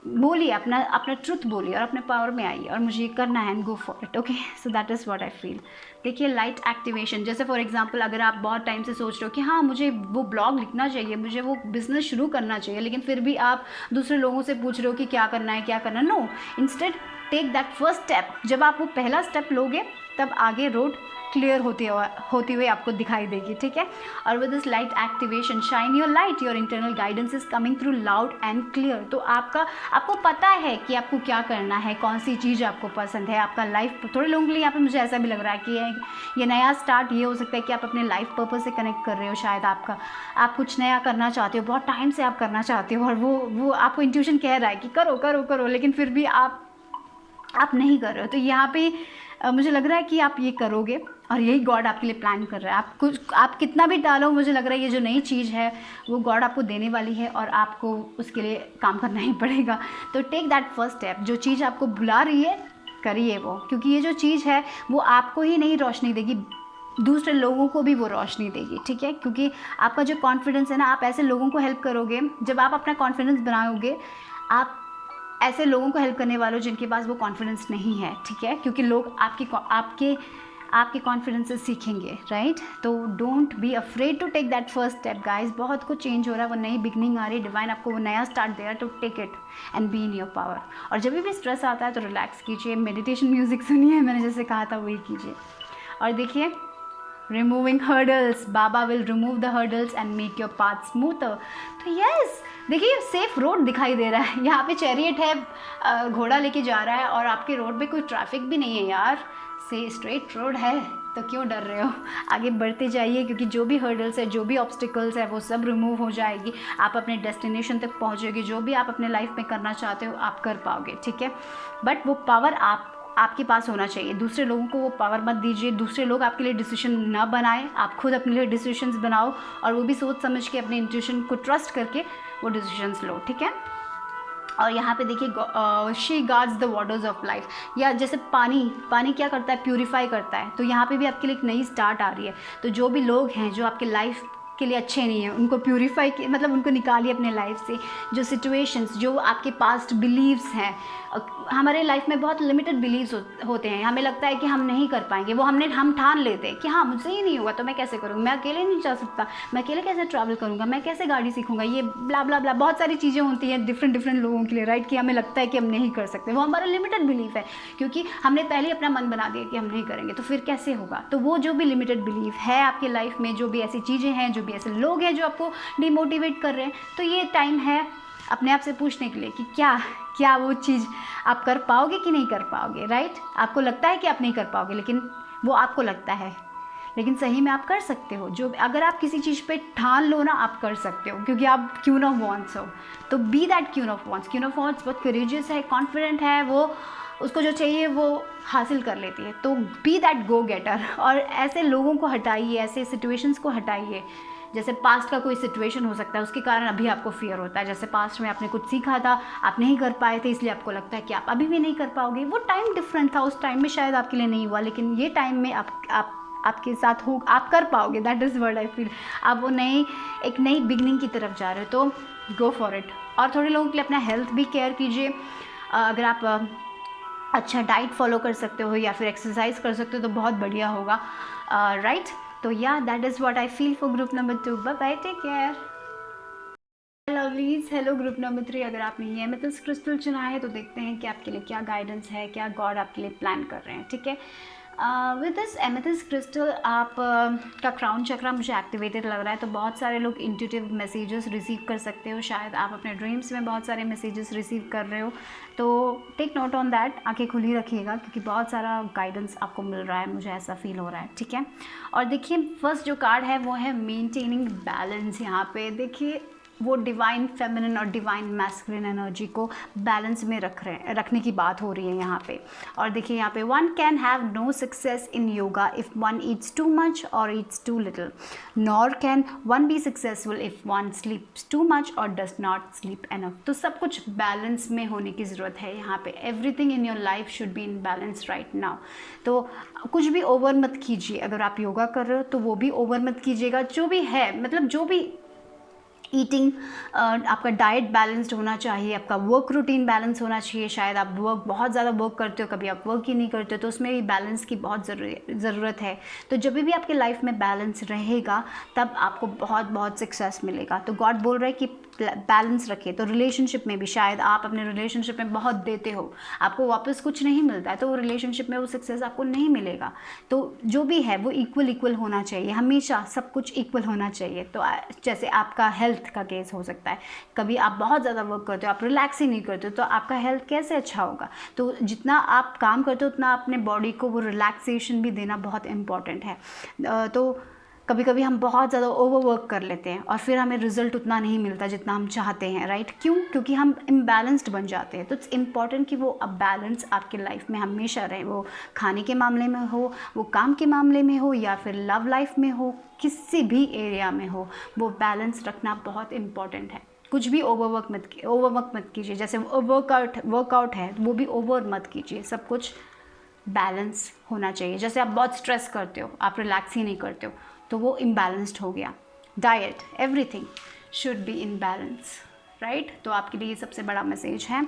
बोलिए, अपना अपना ट्रुथ बोलिए और अपने पावर में आइए और मुझे ये करना है and go for it. Okay, so that is what I feel. देखिए लाइट एक्टिवेशन, जैसे फॉर एग्जांपल अगर आप बहुत टाइम से सोच रहे हो कि हाँ मुझे वो ब्लॉग लिखना चाहिए, मुझे वो बिज़नेस शुरू करना चाहिए, लेकिन फिर भी आप दूसरे लोगों से पूछ रहे हो कि क्या करना है क्या करना है। No, instead take that first step. जब आप वो पहला स्टेप लोगे तब आगे रोड क्लियर होती हुए आपको दिखाई देगी, ठीक है। और with this light activation shine your light, your internal guidance is coming through loud and clear. तो आपको पता है कि आपको क्या करना है, कौन सी चीज़ आपको पसंद है, आपका लाइफ। थोड़े लोगों के लिए यहाँ पे मुझे ऐसा भी लग रहा है कि ये नया स्टार्ट ये हो सकता है कि आप अपने लाइफ पर्पस से कनेक्ट कर रहे हो। शायद आप कुछ नया करना चाहते हो, बहुत टाइम से आप करना चाहते हो और वो आपको इंट्यूशन कह रहा है कि करो करो करो, लेकिन फिर भी आप नहीं कर रहे हो। तो यहाँ पे मुझे लग रहा है कि आप ये करोगे और यही गॉड आपके लिए प्लान कर रहा है। आप कितना भी डालो, मुझे लग रहा है ये जो नई चीज़ है वो गॉड आपको देने वाली है और आपको उसके लिए काम करना ही पड़ेगा। तो टेक दैट फर्स्ट स्टेप। जो चीज़ आपको बुला रही है करिए वो, क्योंकि ये जो चीज़ है वो आपको ही नहीं रोशनी देगी, दूसरे लोगों को भी वो रोशनी देगी, ठीक है। क्योंकि आपका जो कॉन्फिडेंस है ना, आप ऐसे लोगों को हेल्प करोगे। जब आप अपना कॉन्फिडेंस बनाओगे, आप ऐसे लोगों को हेल्प करने वालों जिनके पास वो कॉन्फिडेंस नहीं है, ठीक है। क्योंकि लोग आपके कॉन्फिडेंस से सीखेंगे, राइट। तो don't be afraid to take that first step guys. बहुत कुछ चेंज हो रहा है, वो नई बिगनिंग आ रही है, डिवाइन आपको वो नया स्टार्ट दे रहा है। तो take it and be in your power. और जब भी स्ट्रेस आता है तो रिलैक्स कीजिए, मेडिटेशन म्यूजिक सुनिए, मैंने जैसे कहा था वही कीजिए। और देखिए removing hurdles, Baba will remove the hurdles and make your path smoother. तो यस, देखिए सेफ रोड दिखाई दे रहा है। यहाँ पे चैरियट है, घोड़ा लेके जा रहा है और आपके रोड पे कोई ट्रैफिक भी नहीं है यार, से स्ट्रेट रोड है, तो क्यों डर रहे हो। आगे बढ़ते जाइए, क्योंकि जो भी हर्डल्स है, जो भी ऑब्स्टिकल्स है, वो सब रिमूव हो जाएगी। आप अपने डेस्टिनेशन तक पहुँचोगे, जो भी आप अपने लाइफ में करना चाहते हो आप कर पाओगे, ठीक है। बट वो पावर आपके पास होना चाहिए। दूसरे लोगों को वो पावर मत दीजिए, दूसरे लोग आपके लिए डिसीजन ना बनाएं, आप खुद अपने लिए डिसीजंस बनाओ और वो भी सोच समझ के अपने इंट्यूशन को ट्रस्ट करके वो डिसीजंस लो, ठीक है। और यहाँ पे देखिए she guards the waters of life, या जैसे पानी क्या करता है, प्यूरिफाई करता है। तो यहाँ पे भी आपके लिए एक नई स्टार्ट आ रही है। तो जो भी लोग हैं जो आपके लाइफ के लिए अच्छे नहीं हैं, उनको प्यूरिफाई मतलब उनको निकालिए अपने लाइफ से। जो सिचुएशंस, जो आपके पास्ट बिलीव्स हैं, हमारे लाइफ में बहुत लिमिटेड बिलीव्स होते हैं। हमें लगता है कि हम नहीं कर पाएंगे, वो हम ठान लेते हैं कि हाँ मुझसे ही नहीं होगा तो मैं कैसे करूँगा, मैं अकेले नहीं जा सकता, मैं अकेले कैसे ट्रैवल करूँगा, मैं कैसे गाड़ी सीखूँगा, ये ब्ला ब्ला ब्ला, बहुत सारी चीज़ें होती हैं डिफरेंट लोगों के लिए, राइट। कि हमें लगता है कि हम नहीं कर सकते, वो हमारा लिमिटेड बिलीफ है, क्योंकि हमने पहले अपना मन बना दिया कि हम नहीं करेंगे, तो फिर कैसे होगा। तो वो जो भी लिमिटेड बिलीफ है आपके लाइफ में, जो भी ऐसी चीज़ें हैं, जो भी ऐसे लोग हैं जो आपको डिमोटिवेट कर रहे हैं, तो ये टाइम है अपने आप से पूछने के लिए कि क्या वो चीज़ आप कर पाओगे कि नहीं कर पाओगे, राइट। आपको लगता है कि आप नहीं कर पाओगे, लेकिन वो आपको लगता है, लेकिन सही में आप कर सकते हो। जो अगर आप किसी चीज़ पे ठान लो ना, आप कर सकते हो, क्योंकि आप क्वीन ऑफ वांड्स हो। तो be that queen of wands. Queen of wands बहुत करेजियस है, कॉन्फिडेंट है, वो उसको जो चाहिए वो हासिल कर लेती है। तो बी दैट गो गेटर। और ऐसे लोगों को हटाइए, ऐसे सिचुएशंस को हटाइए। जैसे पास्ट का कोई सिचुएशन हो सकता है, उसके कारण अभी आपको फियर होता है। जैसे पास्ट में आपने कुछ सीखा था, आप नहीं कर पाए थे, इसलिए आपको लगता है कि आप अभी भी नहीं कर पाओगे। वो टाइम डिफरेंट था, उस टाइम में शायद आपके लिए नहीं हुआ, लेकिन ये टाइम में आपके साथ हो, आप कर पाओगे। That is word I feel. आप वो एक नई बिगनिंग की तरफ जा रहे हो, तो गो फॉर इट। और थोड़े लोगों के लिए अपना हेल्थ भी केयर कीजिए। अगर आप अच्छा डाइट फॉलो कर सकते हो या फिर एक्सरसाइज कर सकते हो तो बहुत बढ़िया होगा, राइट। तो या that is what I feel for group number 2। Bye bye, take care lovelies. Hello group number 3। अगर आपने ये एमेथिस्ट क्रिस्टल चुना है तो देखते हैं कि आपके लिए क्या गाइडेंस है, क्या गॉड आपके लिए प्लान कर रहे हैं, ठीक है। विद दिस एमेथिस्ट क्रिस्टल आप का क्राउन चक्रा मुझे एक्टिवेटेड लग रहा है। तो बहुत सारे लोग इंट्यूटिव मैसेजेस रिसीव कर सकते हो, शायद आप अपने ड्रीम्स में बहुत सारे मैसेजेस रिसीव कर रहे हो। तो टेक नोट ऑन दैट, आंखें खुली रखिएगा, क्योंकि बहुत सारा गाइडेंस आपको मिल रहा है, मुझे ऐसा फील हो रहा है, ठीक है। और देखिए फर्स्ट जो कार्ड है वो है मेंटेनिंग बैलेंस। यहाँ पे देखिए वो डिवाइन फेमिनिन और डिवाइन मैस्कुलिन एनर्जी को बैलेंस में रखने की बात हो रही है यहाँ पे। और देखिए यहाँ पे one can have no success in yoga if one eats too much और eats too little, nor can one be successful if one sleeps too much और डज नॉट स्लीप एनफ। तो सब कुछ बैलेंस में होने की ज़रूरत है यहाँ पे। Everything in your life should be in balance right now. तो कुछ भी ओवर मत कीजिए। अगर आप योगा कर रहे हो तो वो भी ओवर मत कीजिएगा। जो भी है, मतलब जो भी ईटिंग, आपका डाइट बैलेंस्ड होना चाहिए, आपका वर्क रूटीन बैलेंस होना चाहिए। शायद आप बहुत ज़्यादा वर्क करते हो, कभी आप वर्क ही नहीं करते हो, तो उसमें भी बैलेंस की बहुत ज़रूरत है। तो जब भी आपके लाइफ में बैलेंस रहेगा तब आपको बहुत बहुत सक्सेस मिलेगा। तो गॉड बोल रहा है कि बैलेंस रखिए। तो रिलेशनशिप में भी शायद आप अपने रिलेशनशिप में बहुत देते हो, आपको वापस कुछ नहीं मिलता है, तो वो रिलेशनशिप में वो सक्सेस आपको नहीं मिलेगा। तो जो भी है वो इक्वल होना चाहिए, हमेशा सब कुछ इक्वल होना चाहिए। तो जैसे आपका हेल्थ का केस हो सकता है, कभी आप बहुत ज़्यादा वर्क करते हो, आप रिलैक्स ही नहीं करते हो, तो आपका हेल्थ कैसे अच्छा होगा। तो जितना आप काम करते हो उतना अपने बॉडी को वो रिलैक्सेशन भी देना बहुत इम्पॉर्टेंट है। तो कभी कभी हम बहुत ज़्यादा ओवरवर्क कर लेते हैं और फिर हमें रिजल्ट उतना नहीं मिलता जितना हम चाहते हैं, राइट। क्यों? क्योंकि हम इम्बैलेंस्ड बन जाते हैं। तो इट्स इम्पॉर्टेंट कि वो अब बैलेंस आपके लाइफ में हमेशा रहे, वो खाने के मामले में हो, वो काम के मामले में हो, या फिर लव लाइफ में हो, किसी भी एरिया में हो, वो बैलेंस रखना बहुत इम्पॉर्टेंट है। कुछ भी ओवरवर्क मत कीजिए। जैसे वर्कआउट है वो भी ओवर मत कीजिए, सब कुछ बैलेंस होना चाहिए। जैसे आप बहुत स्ट्रेस करते हो, आप रिलैक्स ही नहीं करते हो, तो वो इम्बैलेंस्ड हो गया। Diet, everything should be in balance, right. तो आपके लिए ये सबसे बड़ा मैसेज है।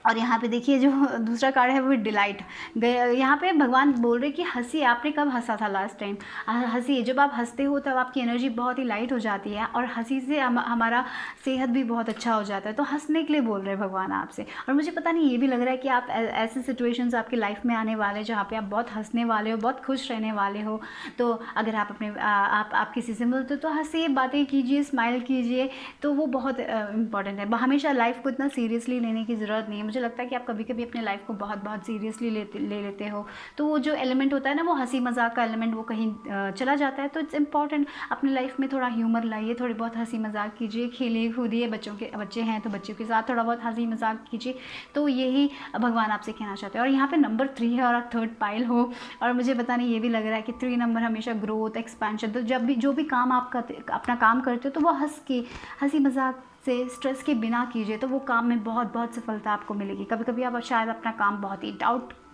और यहाँ पे देखिए जो दूसरा कार्ड है वो डिलाइट। यहाँ पे भगवान बोल रहे कि हंसी, आपने कब हंसा था लास्ट टाइम, हंसी। जब आप हंसते हो तब आपकी एनर्जी बहुत ही लाइट हो जाती है और हंसी से हमारा सेहत भी बहुत अच्छा हो जाता है। तो हंसने के लिए बोल रहे हैं भगवान आपसे। और मुझे पता नहीं, ये भी लग रहा है कि आप ऐसे सिचुएशंस आपकी लाइफ में आने वाले जहाँ पे आप बहुत हंसने वाले हो, बहुत खुश रहने वाले हो। तो अगर आप अपने आप किसी से मिलते हो तो हंसिए, बातें कीजिए, स्माइल कीजिए, तो वो बहुत इंपॉर्टेंट है। हमेशा लाइफ को इतना सीरियसली लेने की ज़रूरत नहीं है। मुझे लगता है कि आप कभी कभी अपने लाइफ को बहुत सीरियसली ले लेते हो, तो वो जो एलिमेंट होता है ना, वो हंसी मजाक का एलिमेंट, वो कहीं चला जाता है। तो इट्स इम्पॉर्टेंट अपनी लाइफ में थोड़ा ह्यूमर लाइए, थोड़ी बहुत हंसी मजाक कीजिए, खेलिए कूदिए। बच्चे हैं तो बच्चों के साथ थोड़ा बहुत हंसी मजाक कीजिए। तो यही भगवान आपसे कहना चाहते हैं। और यहाँ पे नंबर 3 है और आप थर्ड पाइल हो, और मुझे पता नहीं, ये भी लग रहा है कि 3 नंबर हमेशा ग्रोथ, एक्सपेंशन। तो जब भी जो भी काम आप अपना काम करते हो तो वो हंसी मजाक से, स्ट्रेस के बिना कीजिए, तो वो काम में बहुत सफलता आपको मिलेगी। कभी कभी आप शायद अपना काम बहुत ही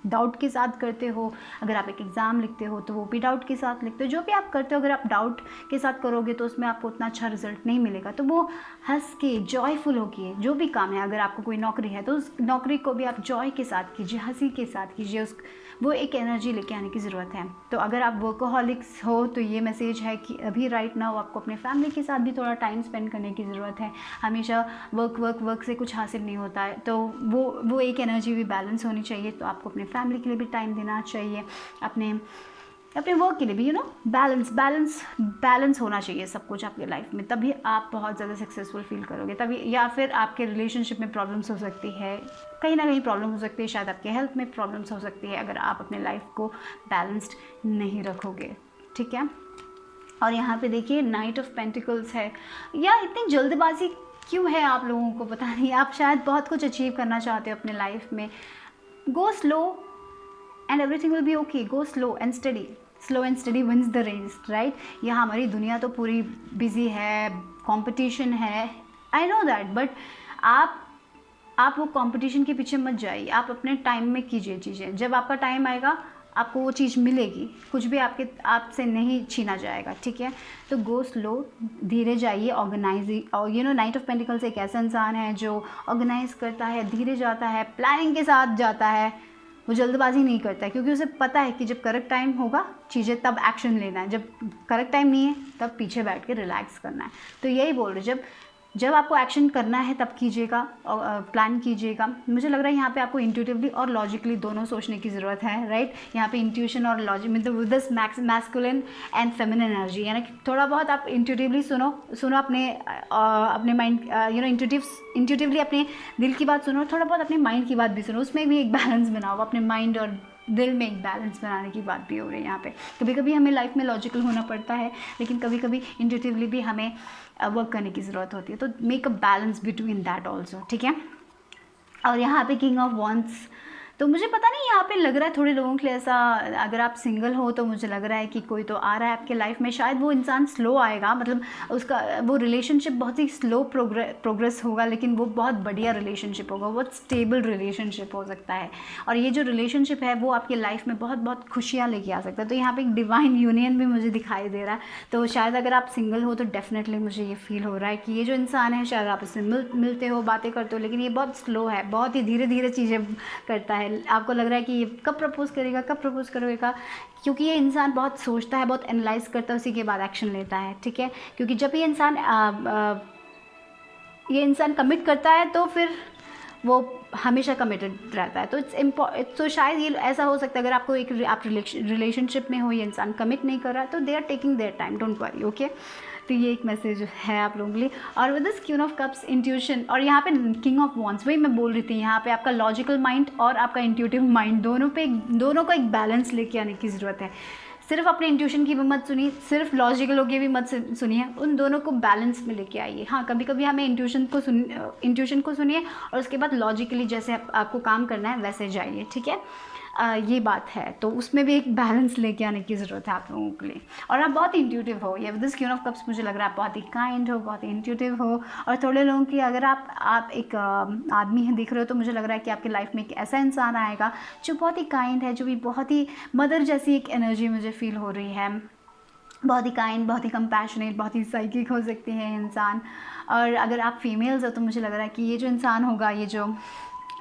डाउट के साथ करते हो। अगर आप एक एग्ज़ाम लिखते हो तो वो भी डाउट के साथ लिखते हो। जो भी आप करते हो अगर आप डाउट के साथ करोगे तो उसमें आपको उतना अच्छा रिजल्ट नहीं मिलेगा। तो वो हंस के, जॉयफुल होकर जो भी काम है, अगर आपको कोई नौकरी है तो उस नौकरी को भी आप जॉय के साथ कीजिए, हंसी के साथ कीजिए। वो एक एनर्जी लेके आने की ज़रूरत है। तो अगर आप वर्कोहॉलिक्स हो तो ये मैसेज है कि अभी राइट नाउ आपको अपने फैमिली के साथ भी थोड़ा टाइम स्पेंड करने की ज़रूरत है। हमेशा वर्क से कुछ हासिल नहीं होता है, तो वो एक एनर्जी भी बैलेंस होनी चाहिए। तो आपको अपने फैमिली के लिए भी टाइम देना चाहिए, अपने वर्क के लिए भी, बैलेंस होना चाहिए सब कुछ आपके लाइफ में। तभी आप बहुत ज़्यादा सक्सेसफुल फील करोगे। तभी, या फिर आपके रिलेशनशिप में प्रॉब्लम्स हो सकती है, कहीं ना कहीं प्रॉब्लम हो सकती है, शायद आपके हेल्थ में प्रॉब्लम्स हो सकती है अगर आप अपने लाइफ को बैलेंस्ड नहीं रखोगे, ठीक है। और यहाँ पे देखिए नाइट ऑफ पेंटिकल्स है। या इतनी जल्दबाजी क्यों है आप लोगों को, पता नहीं। आप शायद बहुत कुछ अचीव करना चाहते हो अपने लाइफ में। Go slow and everything will be okay. Go slow and steady wins the race, right. यहाँ हमारी दुनिया तो पूरी बिजी है, कंपटीशन है, आई नो दैट, बट आप वो कंपटीशन के पीछे मत जाइए। आप अपने टाइम में कीजिए चीज़ें। जब आपका टाइम आएगा आपको वो चीज़ मिलेगी, कुछ भी आपसे नहीं छीना जाएगा, ठीक है। तो गो स्लो, धीरे जाइए, ऑर्गेनाइज। नाइट ऑफ पेंटिकल्स एक ऐसा इंसान है जो ऑर्गेनाइज करता है, धीरे जाता है, प्लानिंग के साथ जाता है। वो जल्दबाजी नहीं करता है क्योंकि उसे पता है कि जब करेक्ट टाइम होगा चीज़ें तब एक्शन लेना है, जब करेक्ट टाइम नहीं है तब पीछे बैठ के रिलैक्स करना है। तो यही बोल रहे, जब आपको एक्शन करना है तब कीजिएगा, प्लान कीजिएगा। मुझे लग रहा है यहाँ पे आपको इंट्यूटिवली और लॉजिकली दोनों सोचने की ज़रूरत है, राइट। यहाँ पे इंट्यूशन और लॉजिक, मतलब with this masculine and feminine energy, यानी कि थोड़ा बहुत आप इंट्यूटिवली सुनो अपने माइंड, इंट्यूटिवली अपने दिल की बात सुनो, थोड़ा बहुत अपने माइंड की बात भी सुनो। उसमें भी एक बैलेंस बनाओ, अपने माइंड और दिल में एक बैलेंस बनाने की बात भी हो रही है यहाँ पे। कभी कभी हमें लाइफ में लॉजिकल होना पड़ता है, लेकिन कभी कभी इंट्यूटिवली भी हमें वर्क करने की ज़रूरत होती है। तो make a balance between that also, ठीक है। और यहाँ पे किंग ऑफ वॉन्ड्स, तो मुझे पता नहीं यहाँ पे लग रहा है थोड़े लोगों के लिए ऐसा, अगर आप सिंगल हो तो मुझे लग रहा है कि कोई तो आ रहा है आपके लाइफ में, शायद वो इंसान स्लो आएगा, मतलब उसका वो रिलेशनशिप बहुत ही स्लो प्रोग्रेस होगा, लेकिन वो बहुत बढ़िया रिलेशनशिप होगा, बहुत स्टेबल रिलेशनशिप हो सकता है, और ये जो रिलेशनशिप है वो आपके लाइफ में बहुत बहुत खुशियाँ लेके आ सकता है। तो यहाँ पे एक डिवाइन यूनियन भी मुझे दिखाई दे रहा है। तो शायद अगर आप सिंगल हो तो डेफिनेटली मुझे ये फील हो रहा है कि ये जो इंसान है शायद आप उससे मिलते हो, बातें करते हो, लेकिन ये बहुत स्लो है, बहुत ही धीरे धीरे चीज़ें करता है। आपको लग रहा है कि ये कब प्रपोज़ करेगा, कब प्रपोज़ करेगा, क्योंकि ये इंसान बहुत सोचता है, बहुत एनालाइज करता है, उसी के बाद एक्शन लेता है, ठीक है। क्योंकि जब ये इंसान कमिट करता है तो फिर वो हमेशा कमिटेड रहता है। तो तो शायद ये ऐसा हो सकता है, अगर आपको आप रिलेशनशिप में हो, ये इंसान कमिट नहीं कर रहा तो they are taking their time, don't worry, okay. तो ये एक मैसेज है आप लोगों के लिए। और with this queen of cups, intuition, और यहाँ पे किंग ऑफ वॉन्ड्स, वही मैं बोल रही थी, यहाँ पे आपका लॉजिकल माइंड और आपका इंट्यूटिव माइंड दोनों को एक बैलेंस लेके आने की ज़रूरत है। सिर्फ अपने इंट्यूशन की भी मत सुनिए, सिर्फ लॉजिकल होके भी मत सुनिए, उन दोनों को बैलेंस में लेके आइए। हाँ, कभी कभी हमें इंट्यूशन को सुनिए और उसके बाद लॉजिकली जैसे आपको काम करना है वैसे जाइए, ठीक है। ये बात है, तो उसमें भी एक बैलेंस लेके आने की ज़रूरत है आप लोगों के लिए। और आप बहुत इंट्यूटिव हो, ये दिस क्वीन ऑफ कप्स मुझे लग रहा है आप बहुत ही काइंड हो, बहुत ही इंट्यूटिव हो। और थोड़े लोगों की, अगर आप एक आदमी है दिख रहे हो, तो मुझे लग रहा है कि आपकी लाइफ में एक ऐसा इंसान आएगा जो बहुत ही काइंड है, जो भी बहुत ही मदर जैसी एक एनर्जी मुझे फील हो रही है, बहुत ही काइंड, बहुत ही कंपैशनेट, बहुत ही साइकिक हो सकते हैं इंसान। और अगर आप फीमेल्स हो तो मुझे लग रहा है कि ये जो इंसान होगा, ये जो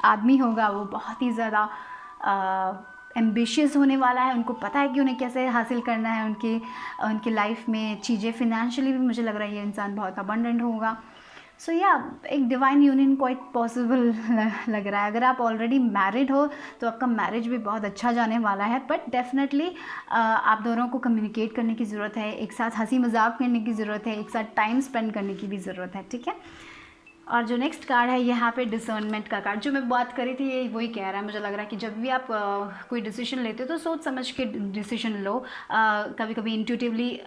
आदमी होगा, वो बहुत ही ज़्यादा एम्बिशियस होने वाला है। उनको पता है कि उन्हें कैसे हासिल करना है उनकी लाइफ में चीज़ें। फिनेंशियली भी मुझे लग रहा है ये इंसान बहुत अबंडेंट होगा। सो या एक डिवाइन यूनियन क्वाइट पॉसिबल लग रहा है। अगर आप ऑलरेडी मैरिड हो तो आपका मैरिज भी बहुत अच्छा जाने वाला है, बट डेफिनेटली आप दोनों को कम्युनिकेट करने की ज़रूरत है, एक साथ हंसी मजाक करने की ज़रूरत है, एक साथ टाइम स्पेंड करने की भी ज़रूरत है, ठीक है। और जो नेक्स्ट कार्ड है यहाँ पे डिसर्नमेंट का कार्ड, जो मैं बात करी थी ये वही कह रहा है। मुझे लग रहा है कि जब भी आप कोई डिसीजन लेते हो तो सोच समझ के डिसीजन लो। कभी कभी इंट्यूटिवली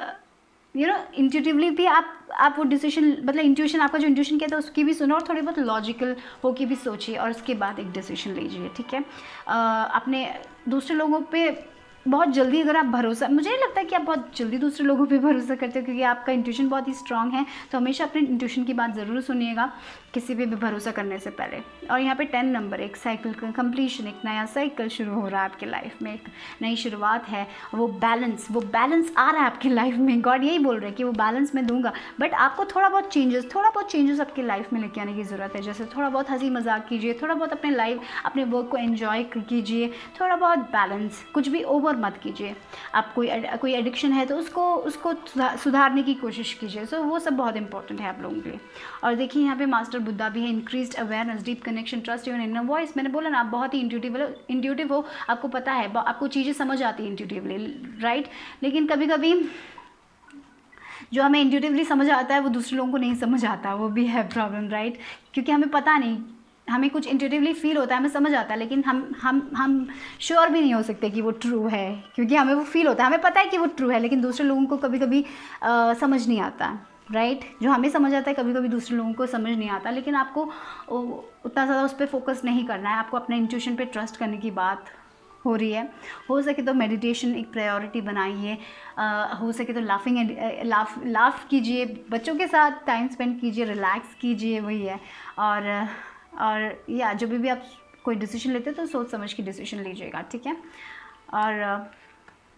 भी आप वो डिसीजन, मतलब इंट्यूशन, आपका जो इंट्यूशन कहता है उसकी भी सुनो और थोड़ी बहुत लॉजिकल होके भी सोचिए और उसके बाद एक डिसीजन लीजिए, ठीक है। अपने दूसरे लोगों पे बहुत जल्दी अगर आप भरोसा, मुझे नहीं लगता कि आप बहुत जल्दी दूसरे लोगों पे भरोसा करते हो, क्योंकि आपका इंट्यूशन बहुत ही स्ट्रांग है। तो हमेशा अपने इंट्यूशन की बात ज़रूर सुनिएगा किसी पे भी भरोसा करने से पहले। और यहाँ पे 10 नंबर, एक साइकिल का कंप्लीशन, एक नया साइकिल शुरू हो रहा है आपके लाइफ में, एक नई शुरुआत है। वो बैलेंस आ रहा है आपकी लाइफ में। गॉड यही बोल रहे हैं कि वो बैलेंस मैं दूंगा, बट आपको थोड़ा बहुत चेंजेस आपकी लाइफ में लेके आने की ज़रूरत है। जैसे थोड़ा बहुत हंसी मजाक कीजिए, थोड़ा बहुत अपने वर्क को एन्जॉय कीजिए, थोड़ा बहुत बैलेंस, कुछ भी ओवर मत कीजिए। आप कोई एडिक्शन है तो उसको सुधारने की कोशिश कीजिए। सो वो सब बहुत इंपॉर्टेंट है आप लोगों के लिए। और देखिए यहाँ पे मास्टर बुद्धा भी है, increased awareness, deep connection, trust your inner voice. मैंने बोला ना, आप बहुत ही इंट्यूटिव हो, आपको पता है, आपको चीज़ें समझ आती है इंट्यूटिवली, राइट। लेकिन कभी कभी जो हमें इंट्यूटिवली समझ आता है वो दूसरे लोगों को नहीं समझ आता, वो भी है प्रॉब्लम, राइट। क्योंकि हमें पता नहीं, हमें कुछ इंट्यूटिवली फील होता है, हमें समझ आता है, लेकिन हम श्योर भी नहीं हो सकते कि वो ट्रू है, क्योंककि हमें वो फील होता है, हमें पता है कि वो ट्रू है, लेकिन दूसरे लोगों को कभी कभी समझ नहीं आता, राइट। जो हमें समझ आता है कभी कभी दूसरे लोगों को समझ नहीं आता। लेकिन आपको उतना ज़्यादा उस पर फोकस नहीं करना है, आपको अपने इंट्यूशन पे ट्रस्ट करने की बात हो रही है। हो सके तो मेडिटेशन एक प्रायोरिटी बनाइए, हो सके तो लाफ कीजिए, बच्चों के साथ टाइम स्पेंड कीजिए, रिलैक्स कीजिए, वही है। और या जो भी आप कोई डिसीजन लेते हो तो सोच समझ के डिसीजन लीजिएगा, ठीक है। और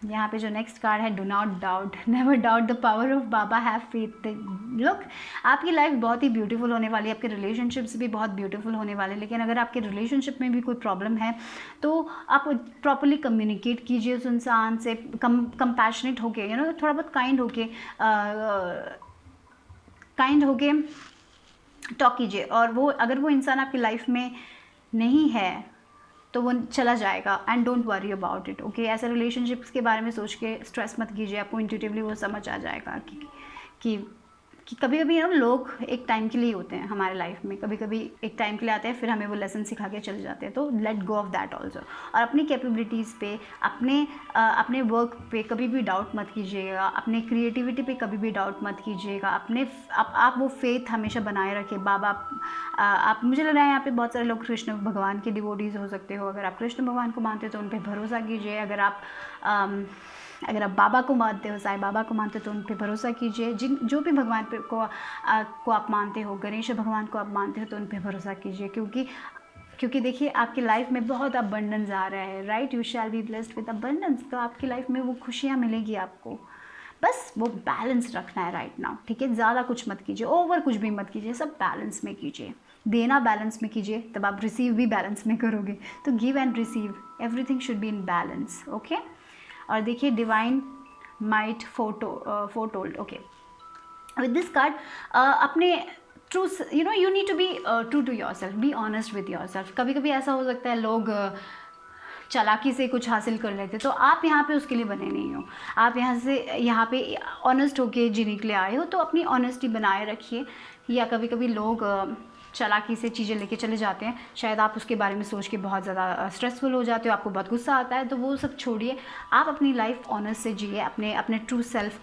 यहाँ पे जो नेक्स्ट कार्ड है, do not doubt, never doubt the power of Baba, have faith. Look, आपकी लाइफ बहुत ही ब्यूटीफुल होने वाली है, आपके रिलेशनशिप्स भी बहुत ब्यूटीफुल होने वाले हैं। लेकिन अगर आपके रिलेशनशिप में भी कोई प्रॉब्लम है तो आप प्रॉपरली कम्युनिकेट कीजिए उस इंसान से, कंपैशनेट होके, थोड़ा बहुत काइंड होके टॉक कीजिए। और अगर वो इंसान आपकी लाइफ में नहीं है तो वो चला जाएगा, and don't worry about it, okay. ऐसे रिलेशनशिप्स के बारे में सोच के स्ट्रेस मत कीजिए, आपको इंट्यूटिवली वो समझ आ जाएगा कि कि कभी कभी ना लोग एक टाइम के लिए होते हैं हमारे लाइफ में, कभी कभी एक टाइम के लिए आते हैं, फिर हमें वो लेसन सिखा के चले जाते हैं। तो let go of that also. और अपनी कैपेबिलिटीज़ पे, अपने वर्क पे कभी भी डाउट मत कीजिएगा, अपने क्रिएटिविटी पे कभी भी डाउट मत कीजिएगा। आप वो फेथ हमेशा बनाए रखें। बाबा आप मुझे लग रहा है यहाँ पे बहुत सारे लोग कृष्ण भगवान के डिवोटीज़ हो सकते हो। अगर आप कृष्ण भगवान को मानते हो तो उन पर भरोसा कीजिए। अगर आप बाबा को मानते हो, साईं बाबा को मानते हो तो उन पर भरोसा कीजिए। जो भी भगवान को आप मानते हो, गणेश भगवान को आप मानते हो तो उन पर भरोसा कीजिए। क्योंकि देखिए आपकी लाइफ में बहुत अबंडेंस आ रहा है, right. You shall be blessed with abundance. तो आपकी लाइफ में वो खुशियाँ मिलेगी आपको। बस वो बैलेंस रखना है राइट नाउ, ठीक है। ज़्यादा कुछ मत कीजिए, ओवर कुछ भी मत कीजिए, सब बैलेंस में कीजिए। देना बैलेंस में कीजिए, तब आप रिसीव भी बैलेंस में करोगे। तो give and receive, everything should be in balance, okay. और देखिए divine might foretold, okay. With this card अपने true, you need to be true to yourself, be honest with yourself. कभी कभी ऐसा हो सकता है लोग चालाकी से कुछ हासिल कर लेते, तो आप यहाँ पे उसके लिए बने नहीं हो। आप यहाँ पे ऑनेस्ट होके जीने के लिए आए हो, तो अपनी ऑनेस्टी बनाए रखिए। या कभी कभी लोग चालाकी से चीज़ें लेके चले जाते हैं, शायद आप उसके बारे में सोच के बहुत ज़्यादा स्ट्रेसफुल हो जाते हो, आपको बहुत गुस्सा आता है, तो वो सब छोड़िए। आप अपनी लाइफ ऑनेस्ट से जिए, अपने ट्रू सेल्फ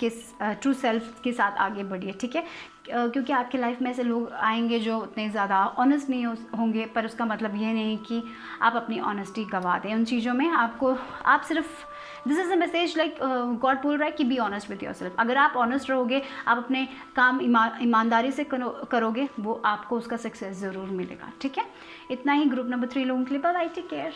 के साथ आगे बढ़िए, ठीक है। क्योंकि आपके लाइफ में ऐसे लोग आएंगे जो उतने ज़्यादा ऑनेस्ट नहीं होंगे, पर उसका मतलब ये नहीं कि आप अपनी ऑनेस्टी गंवा दें उन चीज़ों में। आप सिर्फ, this is a message like God बोल रहा है कि B honest with your self. अगर आप ऑनेस्ट रहोगे, आप अपने काम ईमानदारी से करोगे, वो आपको उसका सक्सेस ज़रूर मिलेगा, ठीक है। इतना ही ग्रुप नंबर 3 लोगों के लिए। Bye, take care.